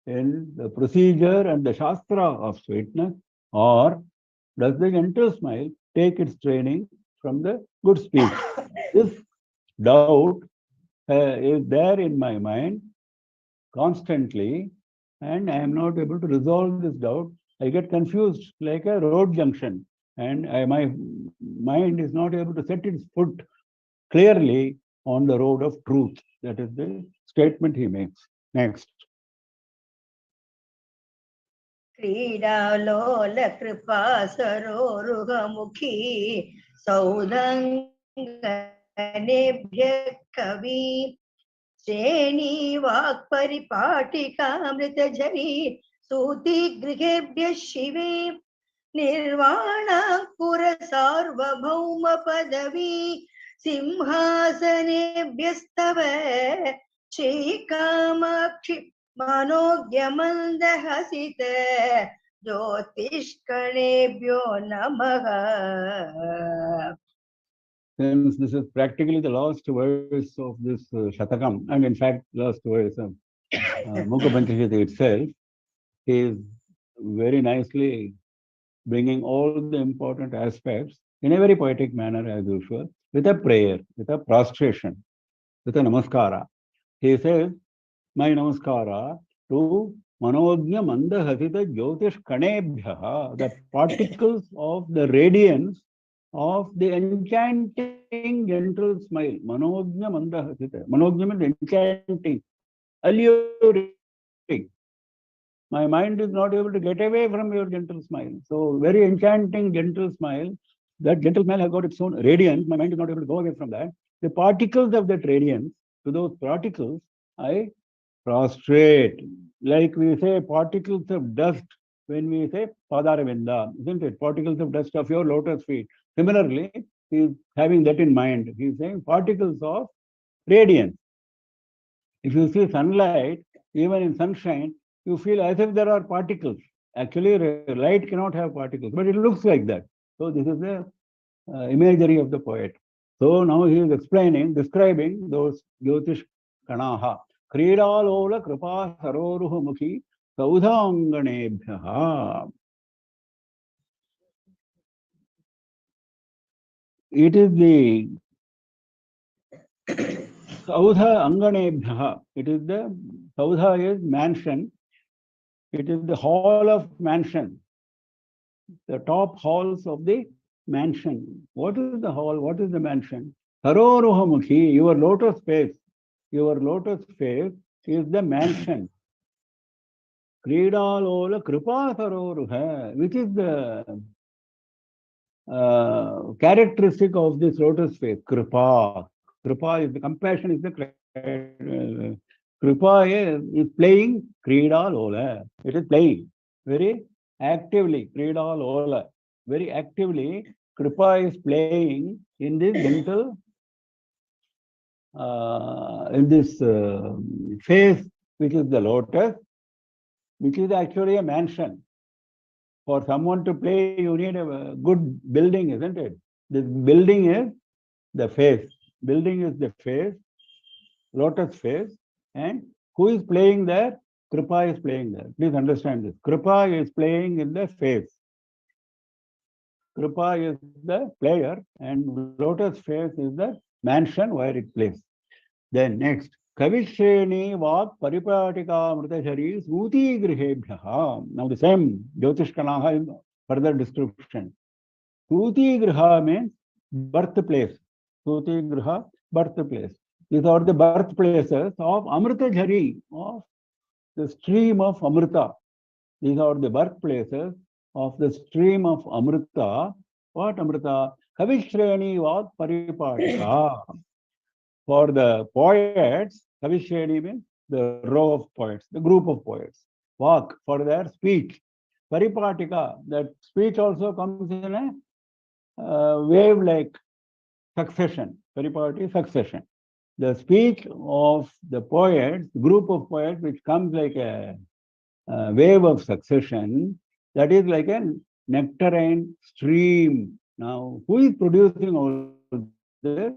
in the procedure and the Shastra of sweetness, or does the gentle smile take its training from the good speech? This doubt is there in my mind constantly, and I am not able to resolve this doubt. I get confused like a road junction, and my mind is not able to set its foot clearly on the road of truth. That is the statement he makes. Next. क्रीडालोल कृपा सरोरुहमुखी सौदङ्गनेभ्यः कवि श्रेणी वाक्परिपाटिकामृतझरी सूतिगृहेभ्यः शिवे निर्वाणाङ्कुर सार्वभौम पदवी सिंहासनेभ्यस्तव श्रीकामाक्षि मनोज्ञमन्दहसित ज्योतिष्कणेभ्यो नमः. Since this is practically the last verse of this Shatakam, and in fact, last verse of Mookapanchashati itself, he is very nicely bringing all the important aspects in a very poetic manner as usual, with a prayer, with a prostration, with a namaskara. He says, my namaskara to Manojnya Mandahasita Jyotish Kanebhyaha, the particles of the radiance of the enchanting gentle smile. Manojnya Mandahasita. Manojnya means enchanting, alluring. My mind is not able to get away from your gentle smile. So, very enchanting, gentle smile. That gentle smile has got its own radiance. My mind is not able to go away from that. The particles of that radiance, to those particles, I prostrate. Like we say, particles of dust when we say Padaravinda, isn't it? Particles of dust of your lotus feet. Similarly, he is having that in mind. He is saying particles of radiance. If you see sunlight, even in sunshine, you feel as if there are particles. Actually, light cannot have particles, but it looks like that. So this is the imagery of the poet. So now he is explaining, describing those Jyotish Kanaha. Kridalola Kripa Saroruha Mukhi Saudhanganebhyaha. It is the Saudha Anganebhyaha. It is the Saudha is mansion. It is the hall of mansion, the top halls of the mansion. What is the hall? What is the mansion? Saroruhamukhi, your lotus face. Your lotus face is the mansion. Kridalola Kripa Saroruha, which is the characteristic of this lotus face. Kripa. Kripa is the compassion, is the Kripa is playing Kridalola. It is playing very actively. Kridalola. Very actively, Kripa is playing in this gentle, in this face, which is the lotus, which is actually a mansion. For someone to play, you need a good building, isn't it? This building is the face. Building is the face, lotus face. And who is playing there? Kripa is playing there. Please understand this. Kripa is playing in the face. Kripa is the player and lotus face is the mansion where it plays. Then next, Kavishreni Vak Paripatika Mritashari Suti Grihebhyaha. Now the same Jyotish Kanaha is further description. Suti Griha means birthplace. Suti Griha, birthplace. These are the birthplaces of Amrita Jhari, of the stream of Amrita. These are the birthplaces of the stream of Amrita. What Amrita? Kavishreni Vak Paripatika. For the poets, Kavishreni means the row of poets, the group of poets. walk, for their speech. Paripatika, that speech also comes in a wave-like succession. Paripati, succession. The speech of the poets, group of poets, which comes like a wave of succession, that is like a nectarine stream. Now, who is producing all this?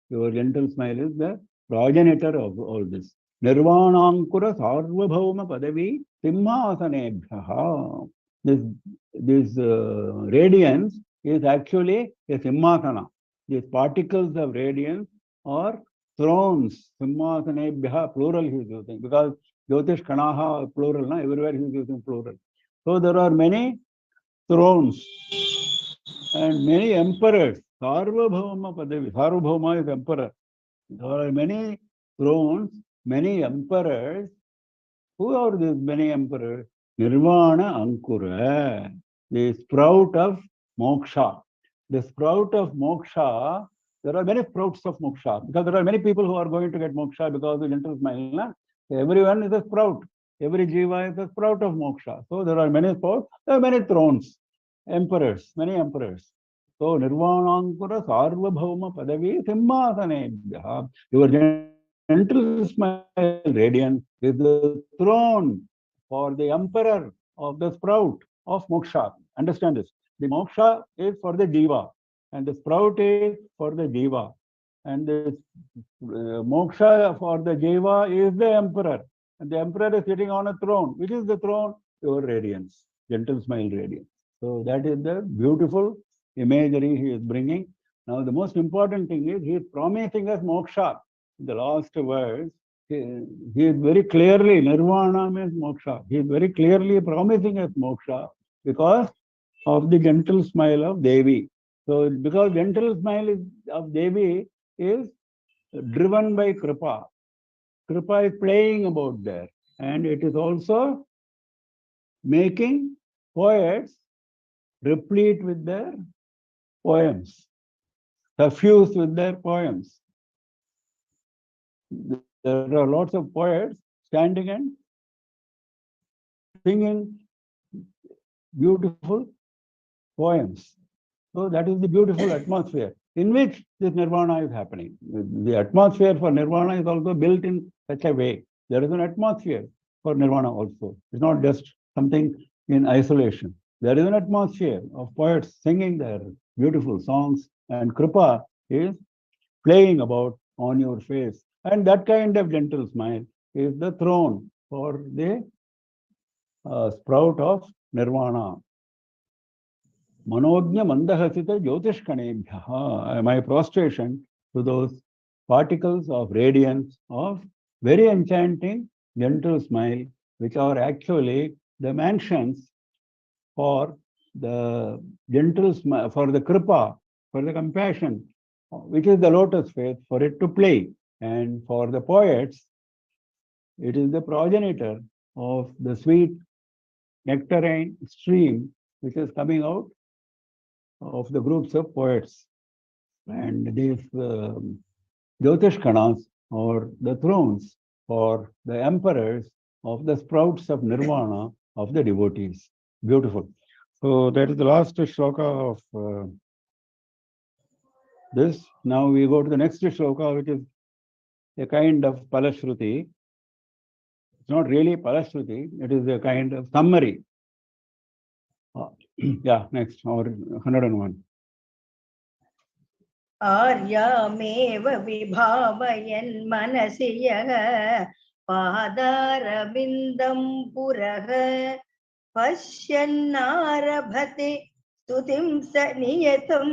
Your gentle smile is the progenitor of all this. Nirvanankura sarvabhauma padavi simhasanebhyaha. This radiance is actually a simhasana. These particles of radiance are thrones. Simhasanebhyaha, plural he is using, because Jyotish Kanaha plural, na? Everywhere he is using plural. So there are many thrones and many emperors. Sarvabhauma padavi. Sarvabhauma is emperor. There are many thrones, many emperors. Who are these many emperors? Nirvana Ankura, the sprout of moksha. The sprout of moksha, there are many sprouts of moksha, because there are many people who are going to get moksha because of gentle smile. Na? Everyone is a sprout. Every jiva is a sprout of moksha. So there are many sprouts, there are many thrones, emperors, many emperors. So Nirvanankura Sarvabhauma Padavi Simhasanebhyaha. Your gentle smile radiance is the throne for the emperor of the sprout of moksha. Understand this. The moksha is for the jiva, and the sprout is for the jiva. And the moksha for the jiva is the emperor. And the emperor is sitting on a throne. Which is the throne? Your radiance, gentle smile radiance. So that is the beautiful imagery he is bringing. Now the most important thing is he is promising us moksha. In the last verse, he is very clearly, nirvana means moksha. He is very clearly promising us moksha because of the gentle smile of Devi. So because gentle smile of Devi is driven by Kripa. Kripa is playing about there. And it is also making poets replete with their poems, suffused with their poems. There are lots of poets standing and singing beautiful poems. So that is the beautiful atmosphere in which this nirvana is happening. The atmosphere for nirvana is also built in such a way. There is an atmosphere for nirvana also. It's not just something in isolation. There is an atmosphere of poets singing their beautiful songs, and Kripa is playing about on your face. And that kind of gentle smile is the throne for the sprout of nirvana. Manognya mandahasita jyotishkanebhyaha. My prostration to those particles of radiance of very enchanting gentle smile, which are actually the mansions for the gentle smile, for the kripa, for the compassion, which is the lotus face, for it to play. And for the poets, it is the progenitor of the sweet nectarine stream which is coming out of the groups of poets. And these Jyotishkanas, or the thrones, or the emperors of the sprouts of nirvana of the devotees. Beautiful. So that is the last shloka of this. Now we go to the next shloka, which is a kind of Palashruti. It's not really Palashruti, it is a kind of summary. Yeah, next, or 101. आर्यामेव विभावयन् मनसि यः पादारविन्दं पुरः पश्यन्नारभते स्तुतिं स नियतं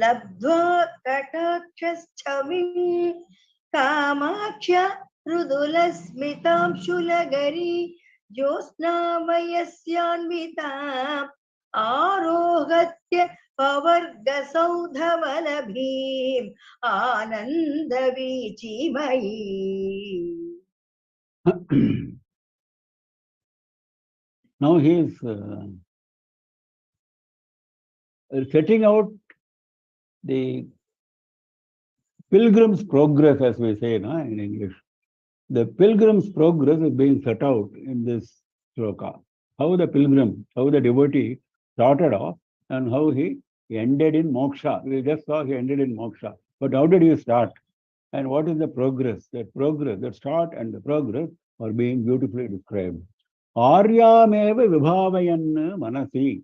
लब्ध्वा कटाक्षच्छविं कामाक्ष्य मृदुलस्मितांशुलगरी ज्योत्स्नामयस्यान्विताम् आरोहत्य पवर्गसौधवलभीम् आनन्दवीचिमयी. Now he is setting out the pilgrim's progress, as we say in English. The pilgrim's progress is being set out in this shloka. How the pilgrim, how the devotee started off and how he ended in moksha. We just saw he ended in moksha. But how did he start? And what is the progress? That progress, that start and the progress are being beautifully described. Aryameva vibhavayan manasi.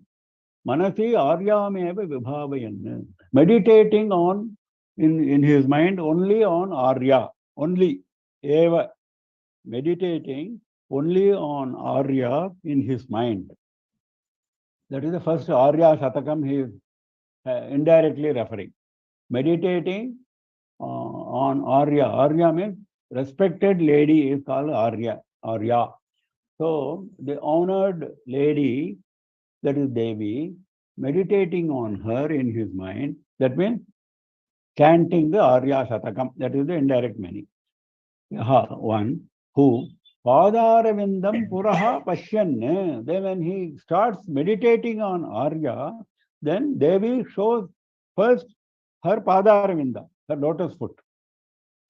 Manasi aryameva vibhavayan. Meditating on, in his mind, only on Arya, only eva. Meditating only on Arya in his mind. That is the first Arya Shatakam he is indirectly referring. Meditating on Arya. Arya means respected lady is called Arya. Arya. So the honored lady, that is Devi, meditating on her in his mind, that means chanting the Arya Shatakam. That is the indirect meaning. One who Padaravindam Puraha Pashyan. Then when he starts meditating on Arya, then Devi shows first her Padaravinda, her lotus foot.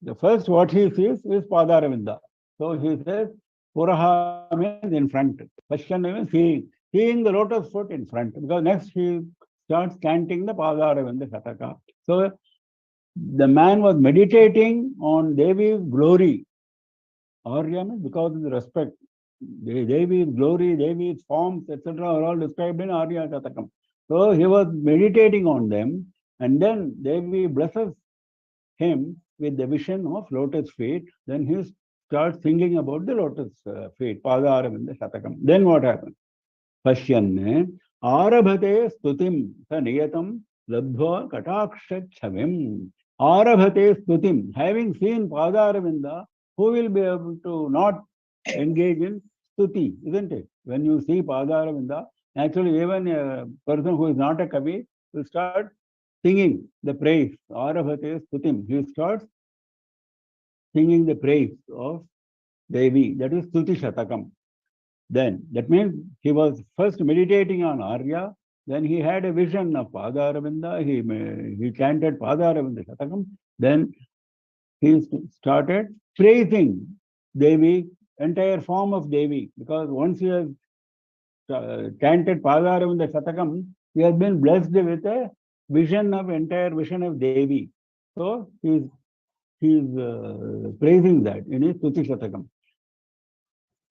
The first what he sees is Padaravinda. So he says Puraha means in front. Pashyan means seeing the lotus foot in front. Because next he starts chanting the Padaravinda Shataka. So the man was meditating on Devi's glory. Arya means because of the respect. Devi's glory, Devi's forms, etc. are all described in Arya Shatakam. So he was meditating on them, and then Devi blesses him with the vision of lotus feet. Then he starts thinking about the lotus feet, Padaravinda Shatakam. Then what happens? Pashyan Arabhate Stutim Niyatam Labdhva Kataksha Chavim. Arabhate Stutim. Having seen Padaravinda, who will be able to not engage in stuti, isn't it? When you see Padaravinda, actually even a person who is not a Kavi will start singing the praise. Arabhate Stutim. He starts singing the praise of Devi. That is Stuti Shatakam. Then that means he was first meditating on Arya. Then he had a vision of Padaravinda. He chanted Padaravinda Shatakam. Then he started praising Devi, entire form of Devi, because once he has chanted Padaravinda Shatakam, he has been blessed with a vision of entire vision of Devi. So he is praising that in his Stuti Shatakam.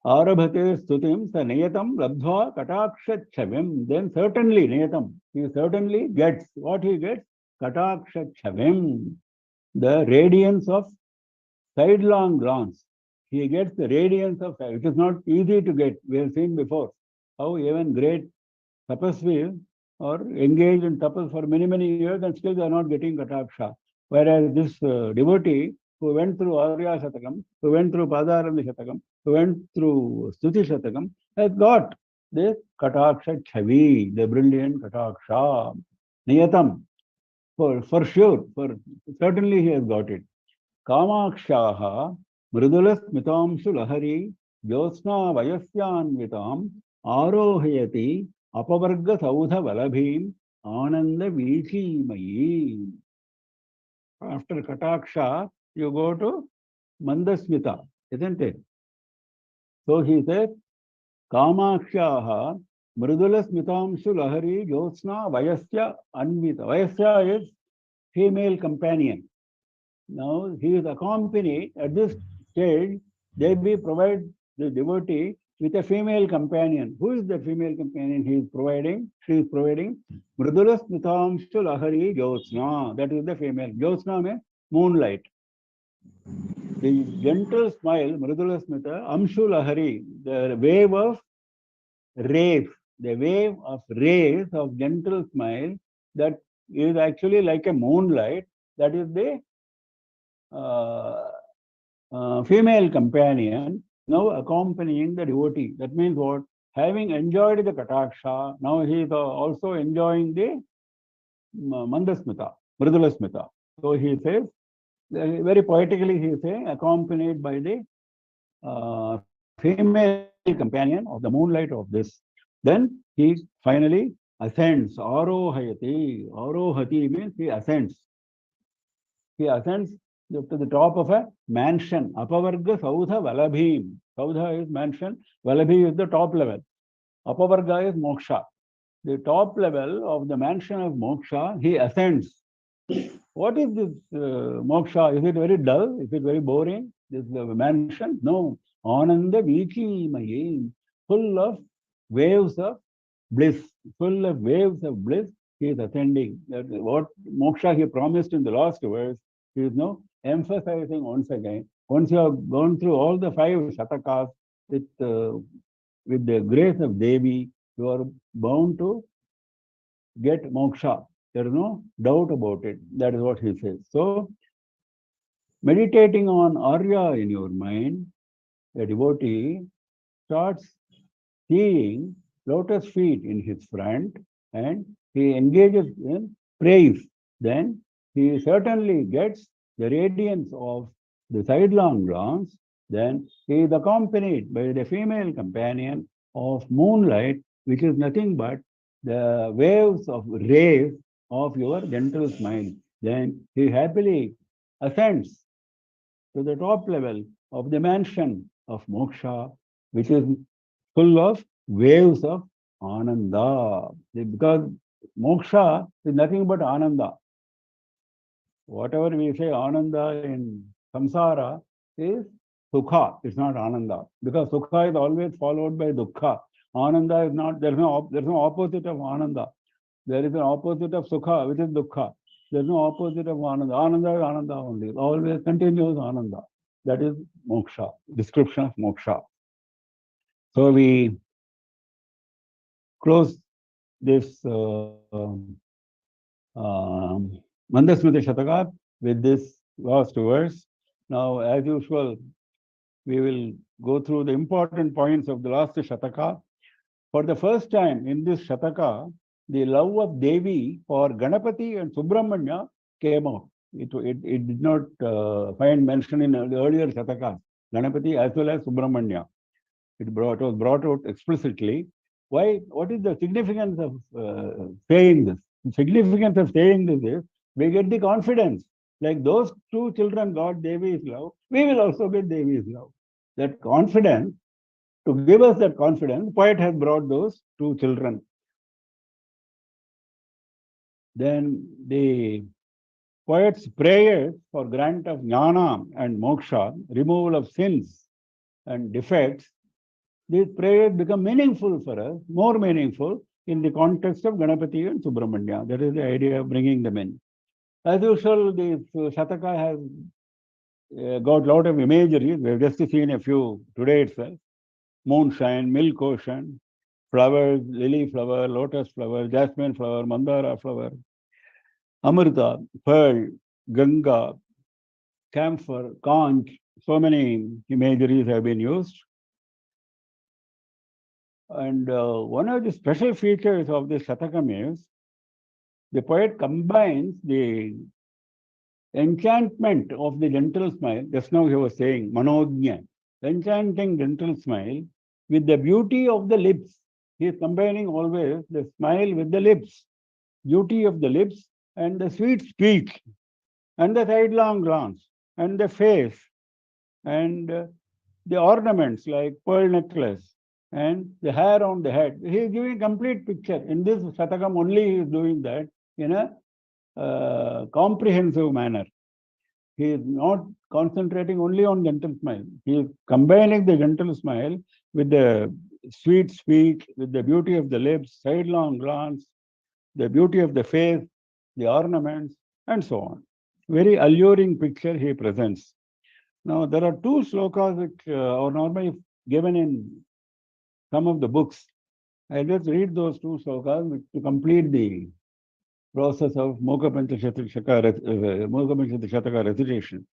Arabhate Stutim sa Niyatam Labdhva Kataksha Chavim. Then certainly Niyatam, he certainly gets what he gets, Kataksha Chavim, the radiance of sidelong glance. He gets the radiance of, it is not easy to get. We have seen before how even great tapasvis are engaged in tapas for many, many years and still they are not getting Kataksha. Whereas this devotee who went through Arya Shatakam, who went through Padaravindha Shatakam, who went through Stuti Shatakam, has got this Kataksha Chavi, the brilliant Kataksha, Niyatam, for sure, for certainly he has got it. Kamakshaha Mridulas Mitamshu Lahari Josna Vayasyanvitam Arohayati Apavarga Saudha Valabhim Ananda Vichimayi. After Kataksha, you go to Mandasmita, isn't it? So he said, Kamakshaha Mridulas Mitamshu Lahari Josna Vayasya Anvita. Vayasya is female companion. Now he is accompanied at this stage. Devi provides the devotee with a female companion. Who is the female companion he is providing? She is providing Mridulas Mitamshu Lahari Jyotsna. That is the female. Jyotsna means moonlight. The gentle smile, Mridula Smita, Amshu Lahari, the wave of rays, the wave of rays of gentle smile that is actually like a moonlight. That is the female companion now accompanying the devotee. That means what? Having enjoyed the Kataksha, now he is also enjoying the Mandasmita, Mridula Smita. So he says, very poetically he is saying, accompanied by the female companion of the moonlight of this. Then he finally ascends. Arohayati. Arohati means he ascends. He ascends to the top of a mansion. Apavarga Saudha Valabhim. Saudha is mansion, Valabhi is the top level. Apavarga is moksha. The top level of the mansion of moksha, he ascends. What is this moksha? Is it very dull? Is it very boring? This mansion? No. Ananda Vichi Mayim, full of waves of bliss, full of waves of bliss. He is ascending. That is what moksha he promised in the last verse. He is now emphasizing once again. Once you have gone through all the 5 shatakas with the grace of Devi, you are bound to get moksha. There is no doubt about it. That is what he says. So, meditating on Arya in your mind, a devotee starts seeing lotus feet in his front and he engages in praise. Then he certainly gets the radiance of the sidelong glance. Then he is accompanied by the female companion of moonlight, which is nothing but the waves of rays of your gentle smile. Then he happily ascends to the top level of the mansion of moksha, which is full of waves of ananda. Because moksha is nothing but ananda. Whatever we say ananda in samsara is sukha, it's not ananda. Because sukha is always followed by dukkha. Ananda is not, there's no opposite of ananda. There is an opposite of sukha, which is dukkha. There's no opposite of ananda. Ananda is ananda only. Always continuous ananda. That is moksha, description of moksha. So we close this Mandasmriti Shataka with this last verse. Now, as usual, we will go through the important points of the last Shataka. For the first time in this Shataka, the love of Devi for Ganapati and Subramanya came out. It did not find mention in the earlier Shatakas, Ganapati as well as Subramanya. It was brought out explicitly. Why? What is the significance of saying this? The significance of saying this is we get the confidence. Like those 2 children got Devi's love, we will also get Devi's love. That confidence, to give us that confidence, poet has brought those 2 children. Then the poet's prayers for grant of jnana and moksha, removal of sins and defects, these prayers become meaningful for us, more meaningful in the context of Ganapati and Subramanya. That is the idea of bringing them in. As usual, this Shataka has got a lot of imagery. We have just seen a few today itself. Moonshine, milk ocean, flowers, lily flower, lotus flower, jasmine flower, mandara flower, Amrita, pearl, Ganga, camphor, conch, so many imageries have been used. And one of the special features of this Shatakam is the poet combines the enchantment of the gentle smile, just now he was saying, Manojna, enchanting gentle smile, with the beauty of the lips. He is combining always the smile with the lips, beauty of the lips and the sweet speech and the sidelong glance and the face and the ornaments like pearl necklace and the hair on the head. He is giving a complete picture. In this Shatakam only he is doing that in a comprehensive manner. He is not concentrating only on gentle smile. He is combining the gentle smile with the sweet speech, with the beauty of the lips, sidelong glance, the beauty of the face, the ornaments, and so on. Very alluring picture he presents. Now, there are 2 slokas which are normally given in some of the books. I'll just read those 2 slokas to complete the process of Mookapanchashati Shataka recitation.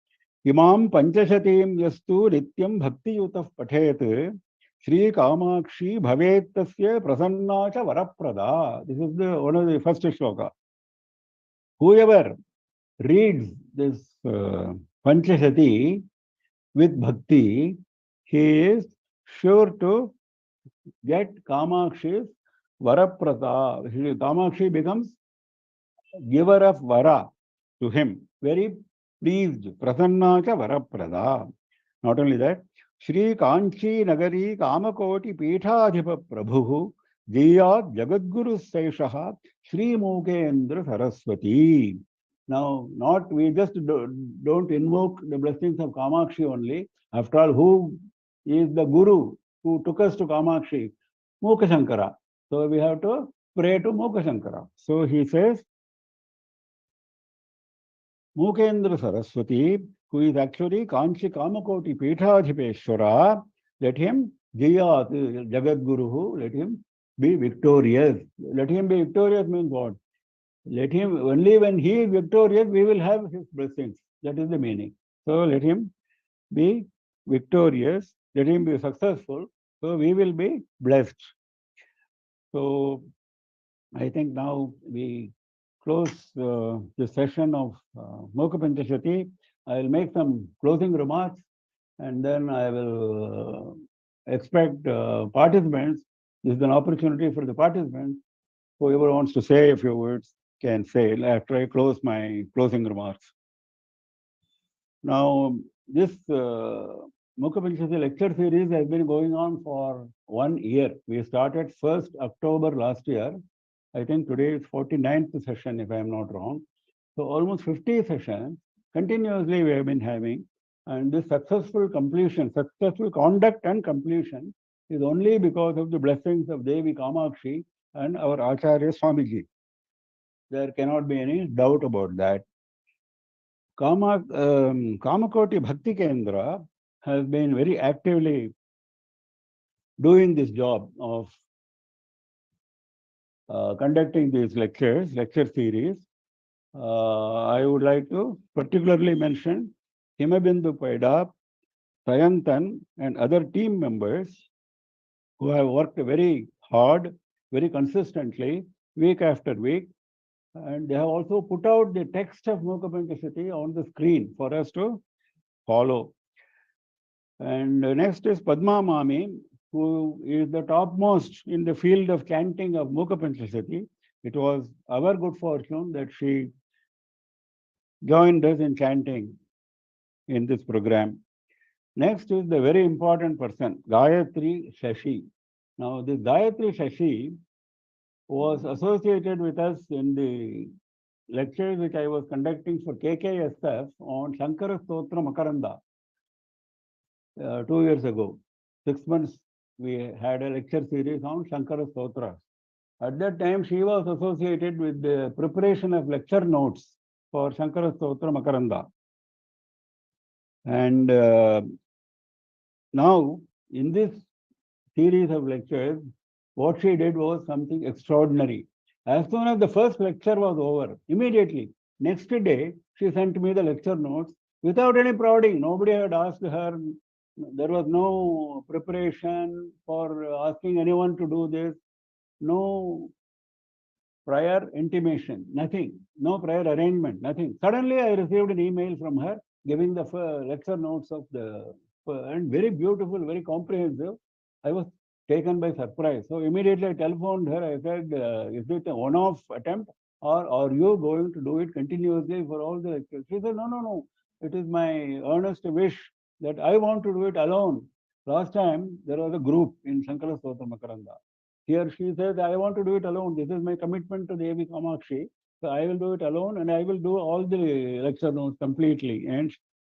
Imam Panchashatim yastu nityam bhakti yutah pathet Shri Kamakshi bhavet tasya prasanna cha varaprada. This is one of the first sloka. Whoever reads this Panchashati with bhakti, he is sure to get Kamakshi's varaprada. Kamakshi becomes giver of vara to him. Very pleased, prasanna cha varaprada. Not only that, Shri Kanchi Nagari Kamakoti Peethadhipa Prabhu Jiyat Jagadguru Seshaha Shri Mookendra Saraswati. Now, not we just don't invoke the blessings of Kamakshi only. After all, who is the Guru who took us to Kamakshi? Mookapanshankara. So we have to pray to Mookapanshankara. So he says, Mookendra Saraswati, who is actually Kanchi Kamakoti Peethadhipeshwara, let him Jiyat Jagadguru, let him be victorious. Let him be victorious means what? Let him, only when he is victorious, we will have his blessings. That is the meaning. So let him be victorious, let him be successful, so we will be blessed. So I think now we close the session of Mookapanchashati. I will make some closing remarks and then I will expect participants. This is an opportunity for the participants. Whoever wants to say a few words can say after I close my closing remarks. Now, this Mookapanchashati lecture series has been going on for 1 year. We started 1st October last year. I think today is 49th session, if I am not wrong. So almost 50 sessions continuously we have been having. And this successful completion, successful conduct and completion is only because of the blessings of Devi Kamakshi and our Acharya Swamiji. There cannot be any doubt about that. Kamakoti Bhakti Kendra has been very actively doing this job of conducting these lecture series. I would like to particularly mention Himabindu Paida, Sayantan, and other team members who have worked very hard, very consistently, week after week. And they have also put out the text of Mookapanchashati on the screen for us to follow. And next is Padma Mami, who is the topmost in the field of chanting of Mookapanchashati. It was our good fortune that she joined us in chanting in this program. Next is the very important person, Gayatri Shashi. Now, this Gayatri Shashi was associated with us in the lectures which I was conducting for KKSF on Shankara Stotra Makaranda 2 years ago. 6 months we had a lecture series on Shankara Stotra. At that time, she was associated with the preparation of lecture notes for Shankara Stotra Makaranda. And now, in this series of lectures, what she did was something extraordinary. As soon as the first lecture was over, immediately, next day, she sent me the lecture notes without any prodding. Nobody had asked her. There was no preparation for asking anyone to do this. No prior intimation, nothing. No prior arrangement, nothing. Suddenly, I received an email from her giving the lecture notes of the, and very beautiful, very comprehensive. I was taken by surprise. So immediately I telephoned her. I said, is it a one-off attempt or are you going to do it continuously for all the lectures? She said, no. It is my earnest wish that I want to do it alone. Last time there was a group in Shankara Stotra Makaranda. Here she says, I want to do it alone. This is my commitment to Devi Kamakshi. So I will do it alone and I will do all the lecture notes completely. And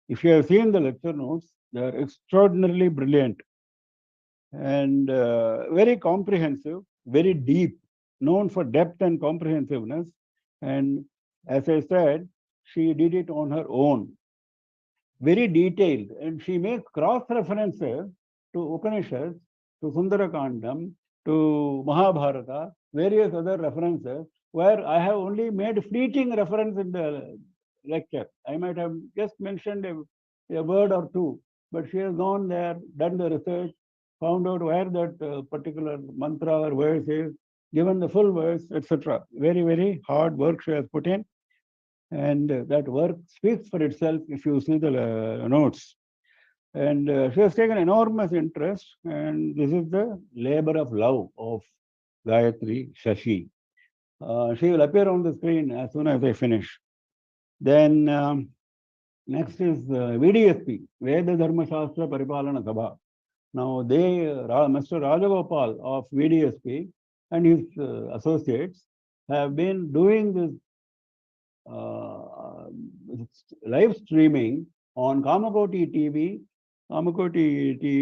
if you have seen the lecture notes, they are extraordinarily brilliant and very comprehensive, very deep, known for depth and comprehensiveness. And as I said, she did it on her own, very detailed. And she makes cross references to Upanishads, to Sundarakandam, to Mahabharata, various other references, where I have only made fleeting reference in the lecture. I might have just mentioned a word or two, but she has gone there, done the research, found out where that particular mantra or verse is, given the full verse, etc. Very, very hard work she has put in. And that work speaks for itself if you see the notes. And she has taken enormous interest, and this is the labor of love of Gayatri Shashi. She will appear on the screen as soon as I finish. Then Next is VDSP, Veda Dharma Shastra Paripalana Sabha. Now Mr. Rajagopal of VDSP and his associates have been doing this live streaming on Kamakoti TV,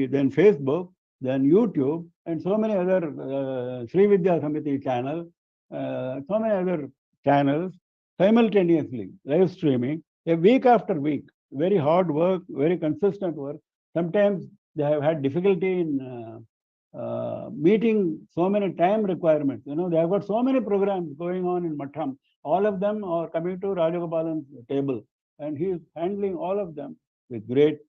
then Facebook, then YouTube, and so many other Sri Vidya Samiti channel, so many other channels simultaneously live streaming a week after week. Very hard work, very consistent work. Sometimes they have had difficulty in meeting so many time requirements. You know, they have got so many programs going on in Matham. All of them are coming to Rajagopalan's table, and he is handling all of them with great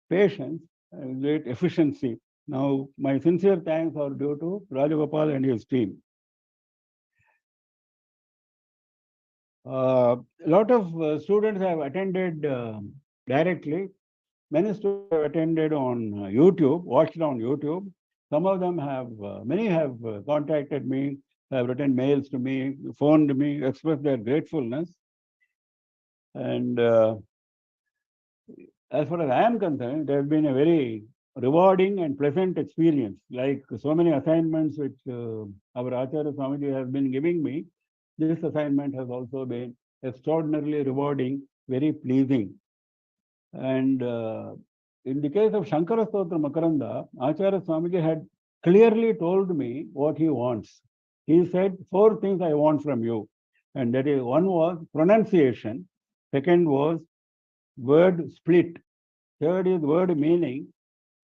patience and great efficiency. Now, my sincere thanks are due to Rajagopal and his team. A lot of students have attended directly. Many students have attended on YouTube, watched on YouTube. Some of them have, many have contacted me, have written mails to me, phoned me, expressed their gratefulness. And as far as I am concerned, it has been a very rewarding and pleasant experience. Like so many assignments which our Acharya Swamiji has been giving me, this assignment has also been extraordinarily rewarding, very pleasing. And in the case of Shankara Stotra Makaranda, Acharya Swamiji had clearly told me what he wants. He said 4 things I want from you. And that is, one was pronunciation, second was word split, third is word meaning,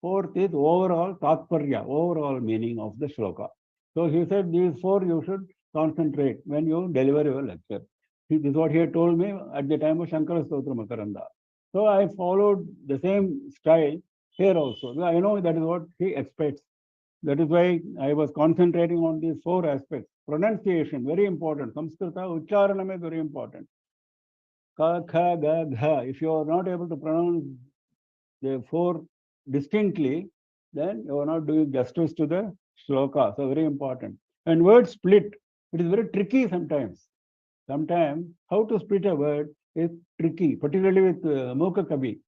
fourth is overall tatparya, overall meaning of the shloka. So he said these 4 you should concentrate when you deliver your lecture. This is what he had told me at the time of Shankara Stotra Makaranda. So I followed the same style here also. I know that is what he expects. That is why I was concentrating on these 4 aspects. Pronunciation, very important. Samskrita, Ucharanam is very important. Ka, kha, ga, gha. If you are not able to pronounce the 4 distinctly, then you are not doing justice to the shloka. So very important. And word split, it is very tricky sometimes. Sometimes how to split a word is tricky, particularly with Mookapanchashati.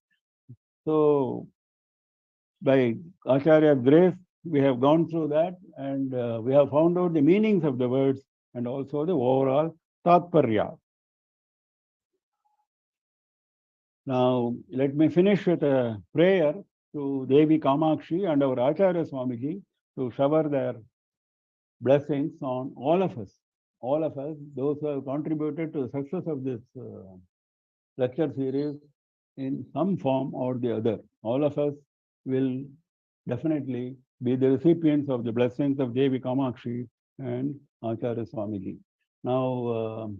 So by Acharya's grace, we have gone through that, and we have found out the meanings of the words and also the overall tatparya. Now, let me finish with a prayer to Devi Kamakshi and our Acharya Swamiji to shower their blessings on all of us, those who have contributed to the success of this lecture series in some form or the other. All of us will definitely be the recipients of the blessings of Devi Kamakshi and Acharya Swamiji. Now,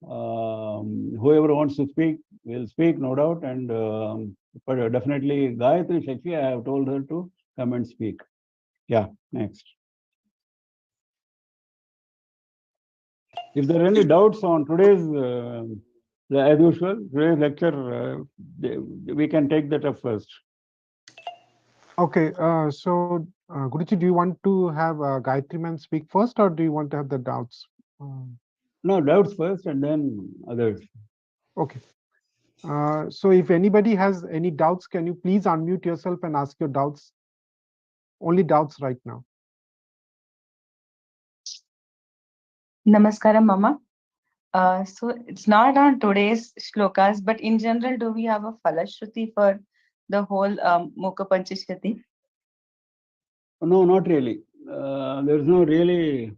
whoever wants to speak will speak, no doubt, and but definitely Gayatri Shakti, I have told her to come and speak. Yeah, next. If there are any doubts on today's, as usual, today's lecture, we can take that up first. Okay, so Guruji, do you want to have Gayatri ma'am speak first, or do you want to have the doubts? No, doubts first and then others. Okay. So if anybody has any doubts, can you please unmute yourself and ask your doubts? Only doubts right now. Namaskaram, Mama. So it's not on today's shlokas, but in general, do we have a falashruti for the whole Mookapanchashati? No, not really. There is no really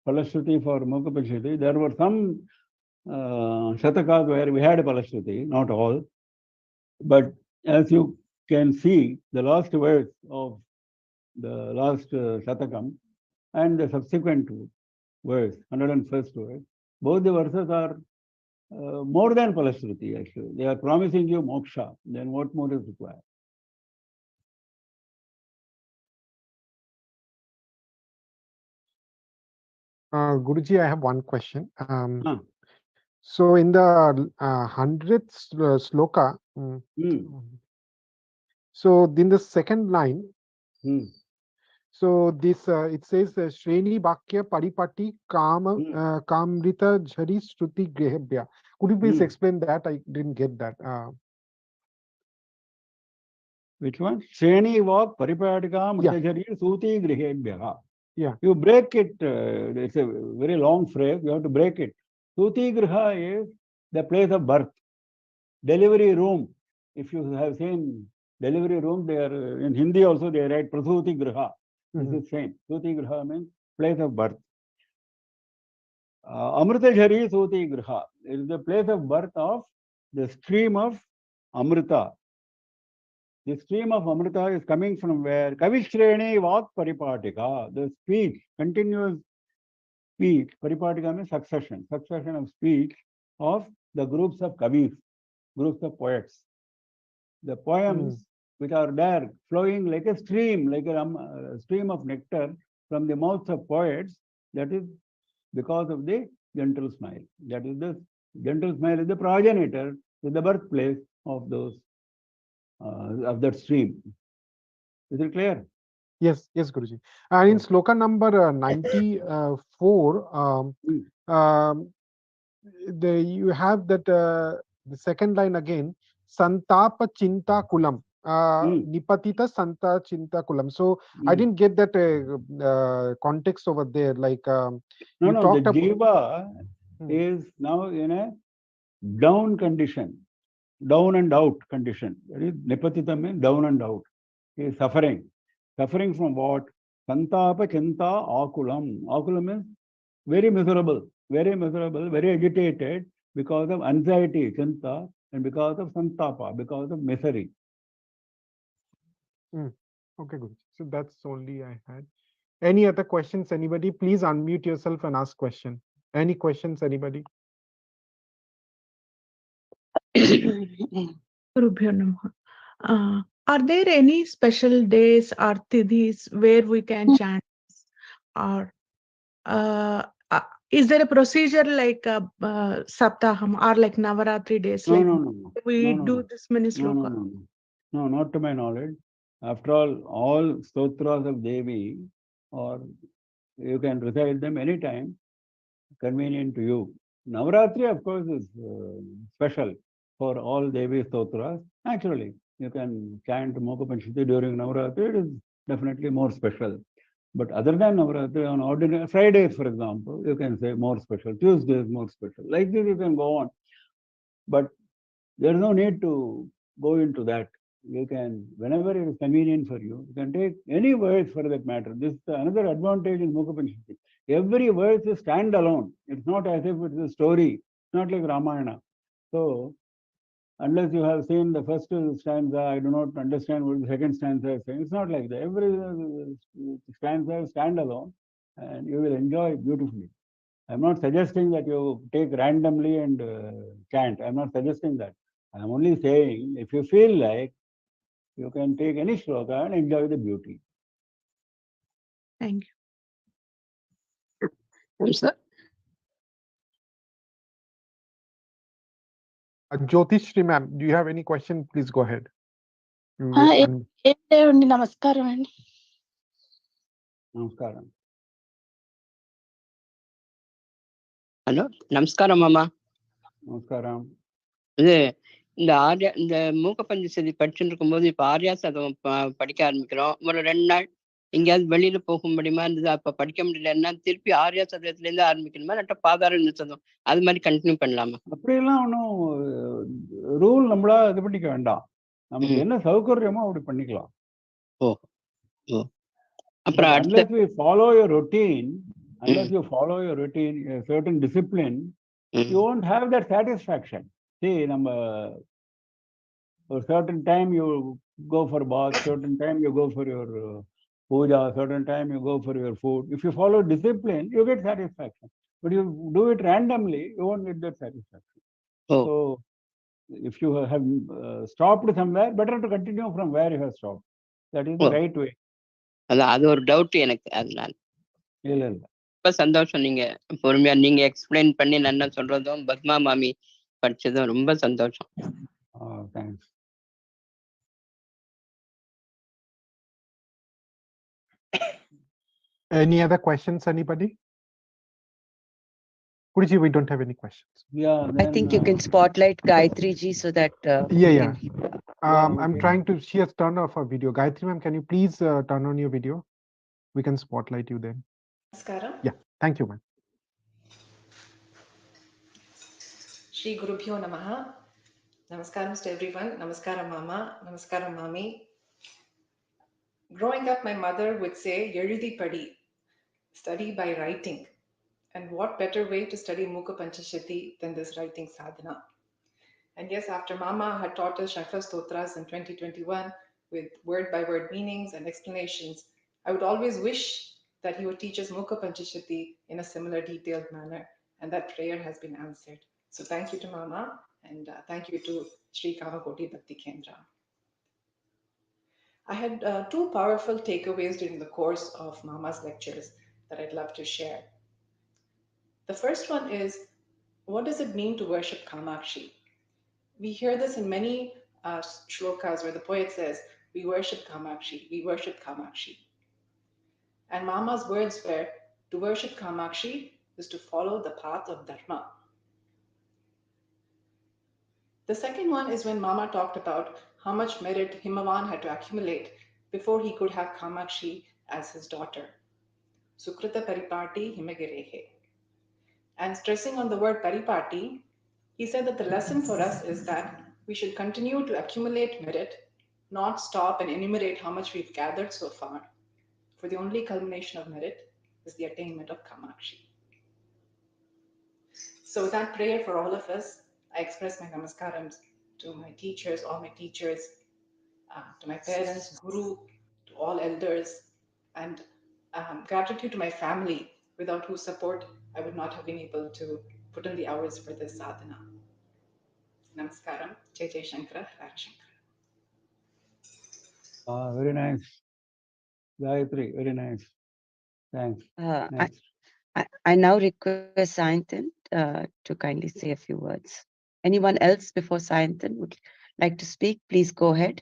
falashruti for Mookapanchashati. There were some shatakas where we had a falashruti, not all. But as you can see, the last verse of the last shatakam and the subsequent verse, 101st verse, both the verses are more than falashruti actually. They are promising you moksha. Then what more is required? Guruji, I have one question. So in the 100th sloka, so in the second line, so this it says Shreni Bhakya Paripati Kamrita Jhari Shruti Grehebhya. Could you please Hmm. explain that? I didn't get that. Which one? Shreni walk paripadika Yeah. mritajari suti grihebhyaha. Yeah. You break it. It's a very long phrase. You have to break it. Suti griha is the place of birth. Delivery room. If you have seen delivery room, they are in Hindi also they write prasuti griha. This is same. Suti griha means place of birth. Amritajari suti griha. It is the place of birth of the stream of Amrita. The stream of Amrita is coming from where? Kavishreni Vak Paripatika. The speech, continuous speech. Paripatika means succession. Succession of speech of the groups of Kavis, groups of poets. The poems which are there flowing like a stream, like a stream of nectar from the mouths of poets, that is because of the gentle smile. That is the gentle smile is the progenitor, is the birthplace of those of that stream. Is it clear? Yes, yes, Guruji. And in sloka number 94, you have that the second line again, Santapa Chinta Kulam. Nipatita Santa Chinta Kulam. So I didn't get that context over there. Like no, you no, talked the about. jiva is now in a down condition, down and out condition. That is, nipatita means down and out. He is suffering. Suffering from what? Santapa Chinta Akulam. Akulam means very miserable, very agitated because of anxiety, Chinta, and because of Santapa, because of misery. Okay, good. So that's only I had. Any other questions? Anybody? Please unmute yourself and ask question. Any questions? Anybody? Gurubhyo Namaha. Are there any special days or tidhis where we can chant? Or is there a procedure like Saptaham or like Navaratri days? No, like no. we No. do this many sloka? No, not to my knowledge. After all stotras of Devi, or you can recite them anytime, convenient to you. Navaratri, of course, is special for all Devi stotras. Naturally, you can chant Mookapanchashati during Navaratri, it is definitely more special. But other than Navaratri, on ordinary Fridays, for example, you can say more special. Tuesday is more special. Like this, you can go on. But there is no need to go into that. You can, whenever it is convenient for you, you can take any verse for that matter. This is another advantage in Mookapanchashati. Every verse is standalone. It's not as if it's a story. It's not like Ramayana. So, unless you have seen the first stanza, I do not understand what the second stanza is saying. It's not like that. Every stanza is standalone and you will enjoy it beautifully. I'm not suggesting that you take randomly and chant. I'm not suggesting that. I'm only saying if you feel like, you can take any shloka and enjoy the beauty. Thank you. Sir. Jyotishri ma'am, do you have any question? Please go ahead. నమస్కారం అండి. Namaskaram. Hello నమస్కారం అమ్మా. Namaskaram. இது இந்த மூக்க பஞ்சசதி படிச்சுட்டு இருக்கும்போது இப்ப ஆர்யாசதம் படிக்க ஆரம்பிக்கிறோம். ஒரு 2 நாள் எங்கேயாவது வெளியில போக முடியுமா இருந்தது. அப்ப படிக்க முடியலன்னா திருப்பி ஆர்யாசதத்துல இருந்து ஆரம்பிக்கணுமா இல்லாட்ட பாதார நிறுத்தம் அது மாதிரி கண்டினியூ பண்ணலாமா? அப்படியெல்லாம் ஒன்றும் ரூல் நம்மளா இது பண்ணிக்க வேண்டாம். நமக்கு என்ன சௌகரியமோ அப்படி பண்ணிக்கலாம். அப்புறம் unless you follow your routine, a certain discipline, you won't have that satisfaction. See, நம்ம a certain time you go for bath, certain time you go for your puja, certain time you go for your food. If you follow discipline, you get satisfaction. But you do it randomly, you won't get that satisfaction. So, if you have stopped somewhere, better to continue from where you have stopped. That is the right way. அது ஒரு doubt எனக்கு. அதனால இல்ல ரொம்ப சந்தோஷம். நீங்க பொறுமையா நீங்க எக்ஸ்பிளைன் பண்ணி நல்லா சொல்றதும் பத்மா மாமி படிச்சதும் ரொம்ப சந்தோஷம். Thanks. Any other questions, anybody? Guruji, we don't have any questions. Yeah, I think you can spotlight Gayatri ji so that Yeah. Yeah, I'm okay. trying to. She has turned off her video. Gayatri ma'am, can you please turn on your video? We can spotlight you then. Namaskaram. Yeah. Thank you, ma'am. Shri Gurubhyo Namaha. Namaskaram to everyone. Namaskaram Mama. Namaskaram Mami. Growing up, my mother would say, Yezhudi Padi, study by writing. And what better way to study Mookapanchashati than this writing sadhana? And yes, after Mama had taught us Shankara Stotras in 2021 with word by word meanings and explanations, I would always wish that he would teach us Mookapanchashati in a similar detailed manner. And that prayer has been answered. So thank you to Mama and thank you to Sri Kamakoti Bhakti Kendra. I had two powerful takeaways during the course of Mama's lectures that I'd love to share. The first one is, what does it mean to worship Kamakshi? We hear this in many shlokas where the poet says, we worship Kamakshi, we worship Kamakshi. And Mama's words were, to worship Kamakshi is to follow the path of Dharma. The second one is when Mama talked about how much merit Himavan had to accumulate before he could have Kamakshi as his daughter. Sukrita Paripati Himagirehe. And stressing on the word Paripati, he said that the lesson for us is that we should continue to accumulate merit, not stop and enumerate how much we've gathered so far, for the only culmination of merit is the attainment of Kamakshi. So with that prayer for all of us, I express my namaskarams to my teachers, all my teachers, to my parents, Guru, to all elders, and gratitude to my family, without whose support I would not have been able to put in the hours for this sadhana. Namaskaram. Jai Jai Shankara, Hare Shankara. Very nice. Gayatri, very nice. Thanks. Next. I now request Sayantan to kindly say a few words. Anyone else before Sayantan would like to speak? Please go ahead.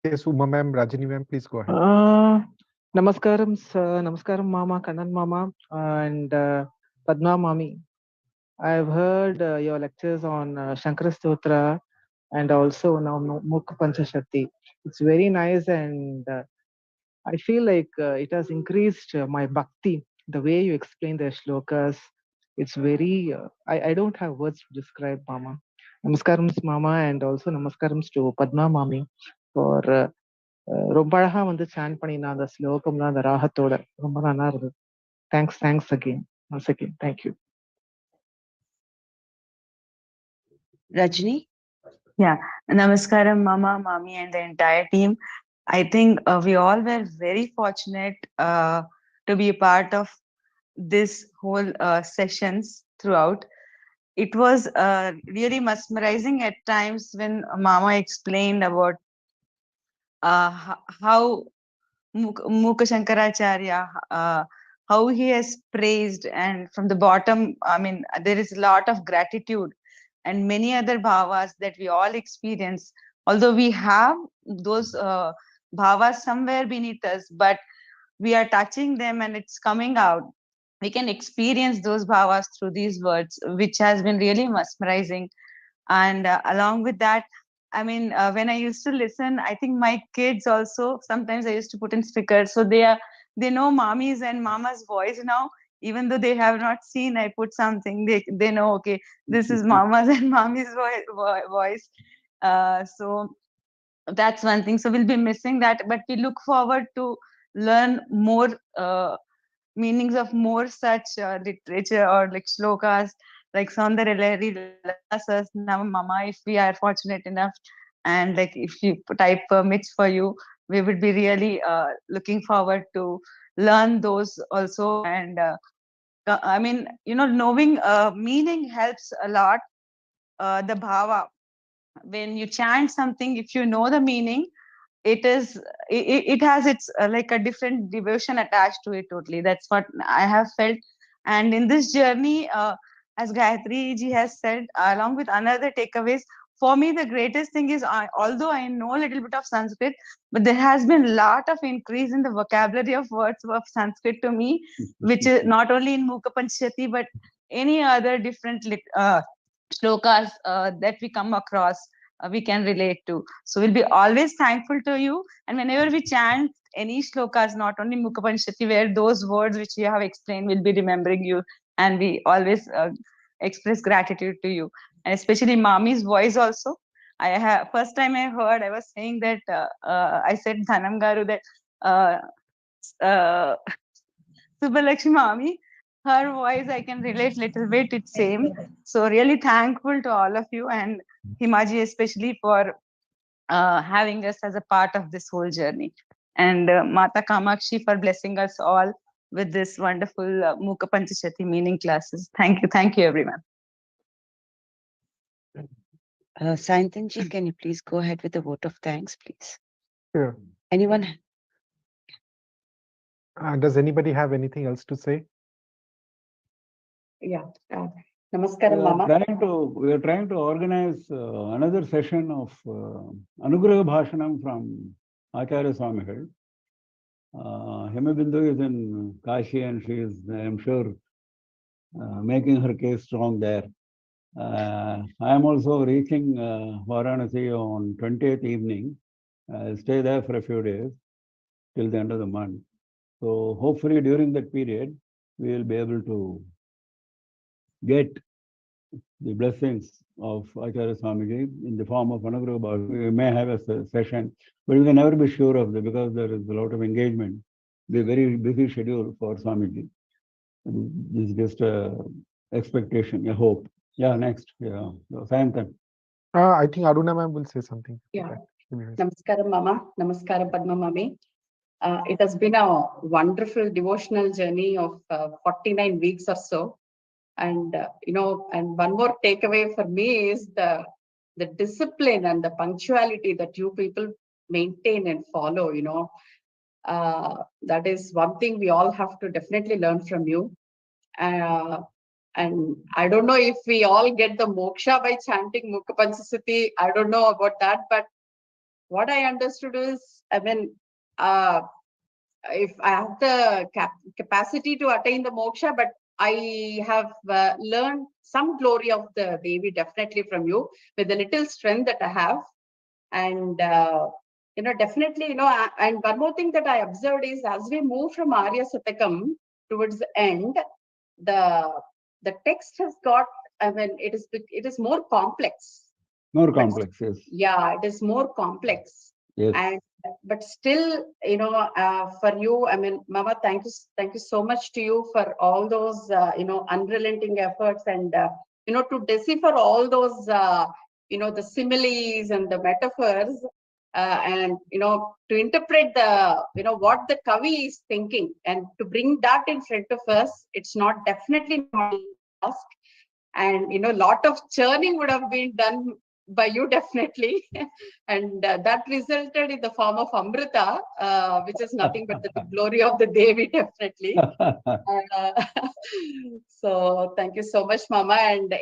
Yes, Uma ma'am, Rajini ma'am, please go ahead. Namaskaram, Namaskaram Mama, Kannan Mama, and Padma Mami. I've heard your lectures on Shankara Stotra and also now Mookapanchashati. It's very nice, and I feel like it has increased my bhakti. The way you explain the shlokas, it's very. I don't have words to describe Mama. Namaskarams Mama, and also Namaskarams to Padma Mami for. ரொம்ப அழகா வந்து San பண்ணினா அந்த ஸ்லோகம்லாம் அந்த ராகத்தோட ரொம்ப நல்லா இருந்தது. Thanks again once again thank you. Rajni? Yeah, Namaskaram, Mama, Mami, and the entire team. I think we all were very fortunate to be a part of this whole sessions throughout. It was really mesmerizing at times when Mama explained about how Mukha Shankaracharya, how he has praised, and from the bottom, I mean, there is a lot of gratitude and many other bhavas that we all experience. Although we have those bhavas somewhere beneath us, but we are touching them and it's coming out. We can experience those bhavas through these words, which has been really mesmerizing. And along with that, I mean, when I used to listen, I think my kids also, sometimes I used to put in speakers, so they know mommy's and mama's voice now. Even though they have not seen, I put something, they know, okay, this is mama's and mommy's voice. So that's one thing. So we'll be missing that, but we look forward to learn more meanings of more such literature or like shlokas, like Saundarya Lasas Nama Mama, if we are fortunate enough. And like if you type permits for you, we would be really looking forward to learn those also. And I mean, you know, knowing meaning helps a lot. The bhava, when you chant something, if you know the meaning, it has its like a different devotion attached to it totally. That's what I have felt. And in this journey, as Gayatri ji has said, along with another takeaways, for me, the greatest thing is, although I know a little bit of Sanskrit, but there has been a lot of increase in the vocabulary of words of Sanskrit to me, which is not only in Mookapanchashati, but any other different shlokas that we come across, we can relate to. So we'll be always thankful to you. And whenever we chant any shlokas, not only Mookapanchashati, where those words which you have explained, we'll be remembering you, and we always express gratitude to you. And especially Mami's voice also. First time I heard, I was saying that I said Dhanam Garu that Subbalakshmi Mami, her voice I can relate little bit, it's same. So really thankful to all of you, and Himaji especially for having us as a part of this whole journey. And Mata Kamakshi for blessing us all with this wonderful Mookapanchashati meaning classes. Thank you everyone. Saintanji, can you please go ahead with the vote of thanks, please? Sure. Anyone? Does anybody have anything else to say? Yeah. Namaskaram, Mama. We are trying to organize another session of Anugraha Bhashanam from Acharya Swamigal. Hemabindu is in Kashi, and she is, I am sure, making her case strong there. I am also reaching Varanasi on 20th evening. I'll stay there for a few days till the end of the month. So hopefully during that period, we will be able to get the blessings of Acharya Swamiji in the form of Anugraha Bhashanam. We may have a session, but we can never be sure of that because there is a lot of engagement. It's a very busy schedule for Swamiji. This is just an expectation, a hope. Yeah, next. Yeah, Sayantan. I think Aruna ma'am will say something. Yeah. Okay. Namaskaram, Mama. Namaskaram, Padma Mami. It has been a wonderful devotional journey of 49 weeks or so. And, and one more takeaway for me is the discipline and the punctuality that you people maintain and follow, that is one thing we all have to definitely learn from you. And I don't know if we all get the moksha by chanting Mookapanchashati. I don't know about that, but what I understood is, if I have the capacity to attain the moksha, but I have learned some glory of the Devi definitely from you with the little strength that I have. And, definitely, and one more thing that I observed is as we move from Arya Satakam towards the end, the text has got, it is more complex. More complex, yes. Yeah, it is more complex. Yes. But still, for you, Mama, thank you so much to you for all those, unrelenting efforts and, to decipher all those, the similes and the metaphors, and, to interpret the, what the Kavi is thinking and to bring that in front of us, it's not definitely not a task. And, lot of churning would have been done by you definitely, and that resulted in the form of Amrita, which is nothing but the glory of the Devi definitely. So thank you so much, Mama. And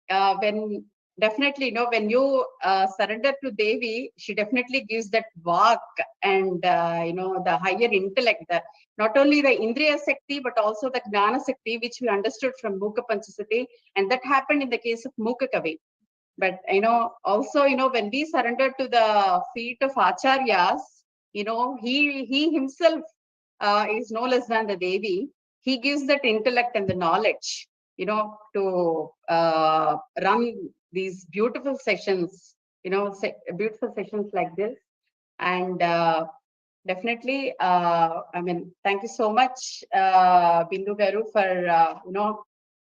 when you surrender to Devi, she definitely gives that vak and the higher intellect, not only the Indriya Sakti but also the Gnana Sakti, which we understood from Mookapanchashati, and that happened in the case of Mookavi. But also, when we surrender to the feet of Acharyas, he himself is no less than the Devi. He gives that intellect and the knowledge, to run these beautiful sessions, beautiful sessions like this. And definitely, thank you so much, Bindu Garu, for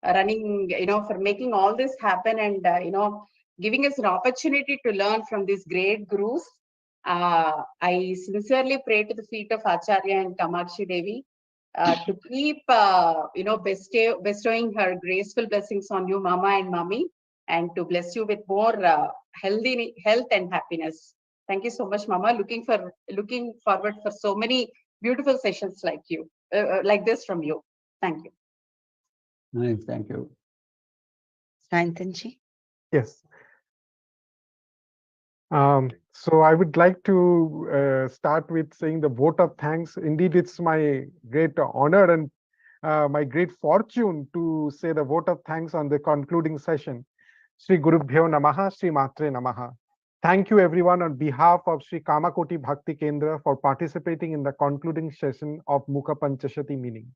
running, for making all this happen, and giving us an opportunity to learn from these great gurus. I sincerely pray to the feet of Acharya and Kamakshi Devi to keep, bestowing her graceful blessings on you, Mama and Mami, and to bless you with more health and happiness. Thank you so much, Mama. Looking forward for so many beautiful sessions like you, like this from you. Thank you. Nice, thank you. Saintanji? Yes. So I would like to start with saying the vote of thanks. Indeed, it's my great honor and my great fortune to say the vote of thanks on the concluding session. Sri Gurubhyo Namaha, Sri Matre Namaha. Thank you everyone on behalf of Sri Kamakoti Bhakti Kendra for participating in the concluding session of Mookapanchashati meaning.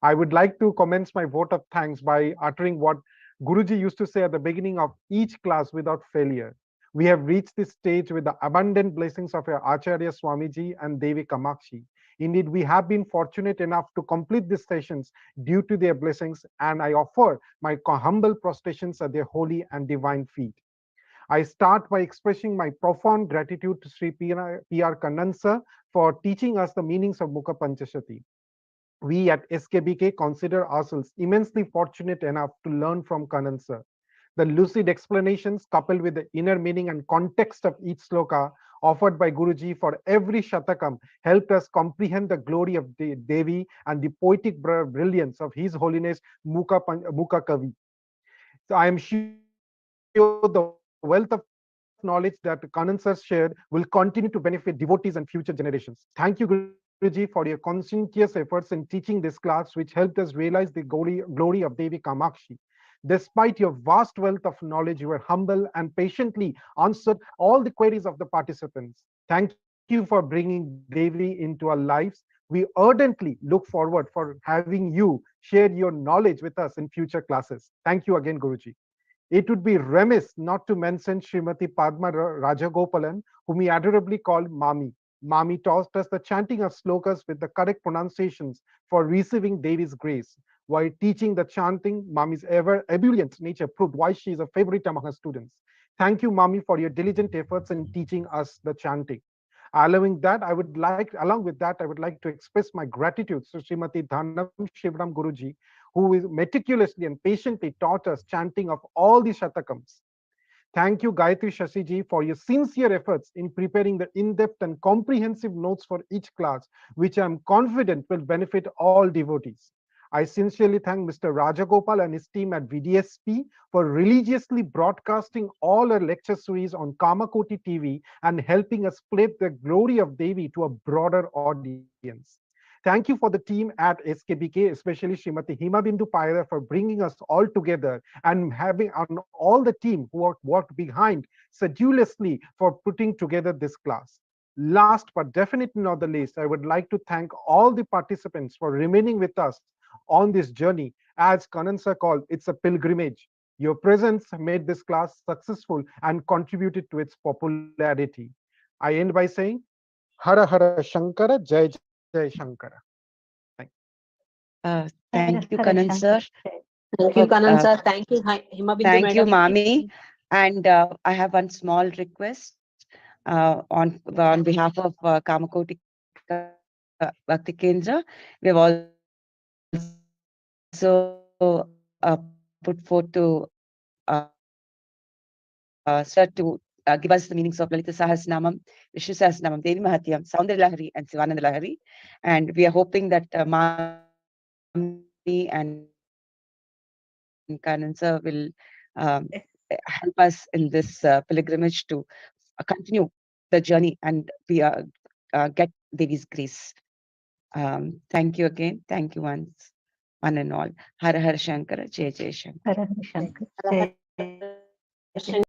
I would like to commence my vote of thanks by uttering what Guruji used to say at the beginning of each class without failure. We have reached this stage with the abundant blessings of your Acharya Swamiji and Devi Kamakshi. Indeed, we have been fortunate enough to complete these sessions due to their blessings, and I offer my humble prostrations at their holy and divine feet. I start by expressing my profound gratitude to Sri P.R. Kannan sir for teaching us the meanings of Mukha Panchashati. We at SKBK consider ourselves immensely fortunate enough to learn from Kannan sir. The lucid explanations coupled with the inner meaning and context of each sloka offered by Guruji for every Shatakam helped us comprehend the glory of the Devi and the poetic brilliance of His Holiness Mukha Kavi. So I am sure the wealth of knowledge that Kannan sir shared will continue to benefit devotees and future generations. Thank you, Guruji, for your conscientious efforts in teaching this class, which helped us realize the glory of Devi Kamakshi. Despite your vast wealth of knowledge, you were humble and patiently answered all the queries of the participants. Thank you for bringing Devi into our lives. We ardently look forward for having you share your knowledge with us in future classes. Thank you again, Guruji. It would be remiss not to mention Srimati Padma Rajagopalan, whom we adorably call Mami. Mami taught us the chanting of slokas with the correct pronunciations for receiving Devi's grace. While teaching the chanting, Mami's ever ebullient nature proved why she is a favorite among her students. Thank you, Mami, for your diligent efforts in teaching us the chanting. Along with that, I would like to express my gratitude to Srimati Dhanam Shivram Guruji, who is meticulously and patiently taught us chanting of all the Shatakams. Thank you, Gayatri Shashiji, for your sincere efforts in preparing the in-depth and comprehensive notes for each class, which I am confident will benefit all devotees. I sincerely thank Mr. Rajagopal and his team at VDSP for religiously broadcasting all our lecture series on Kamakoti TV and helping us spread the glory of Devi to a broader audience. Thank you for the team at SKBK, especially Srimati Hima Bindu Paira, for bringing us all together and having on all the team who worked behind sedulously for putting together this class. Last but definitely not the least, I would like to thank all the participants for remaining with us on this journey. As Kannan sir called, it's a pilgrimage. Your presence made this class successful and contributed to its popularity. I end by saying, Hara Hara Shankara, Jai Jai Shankara. Thank Thank you, Kannan sir. Thank you, Kannan Uh, sir. Thank you, Himabindu Thank you, madam. Mami. And I have one small request on behalf of Kamakoti Bhakti Kendra. We have also put forth to sir to give us the meanings of Lalita Sahasranamam, Vishnu Sahasranamam, Devi Mahatyam, Soundara Lahari, and Sivananda Lahari. And we are hoping that Mami and Kannan sir will um, help us in this pilgrimage to continue the journey and we get Devi's grace. Thank you again. Thank you once, one and all. Har Har Shankara, Jai Jai Shankara. Hare Hare Shankar. Jai Jai.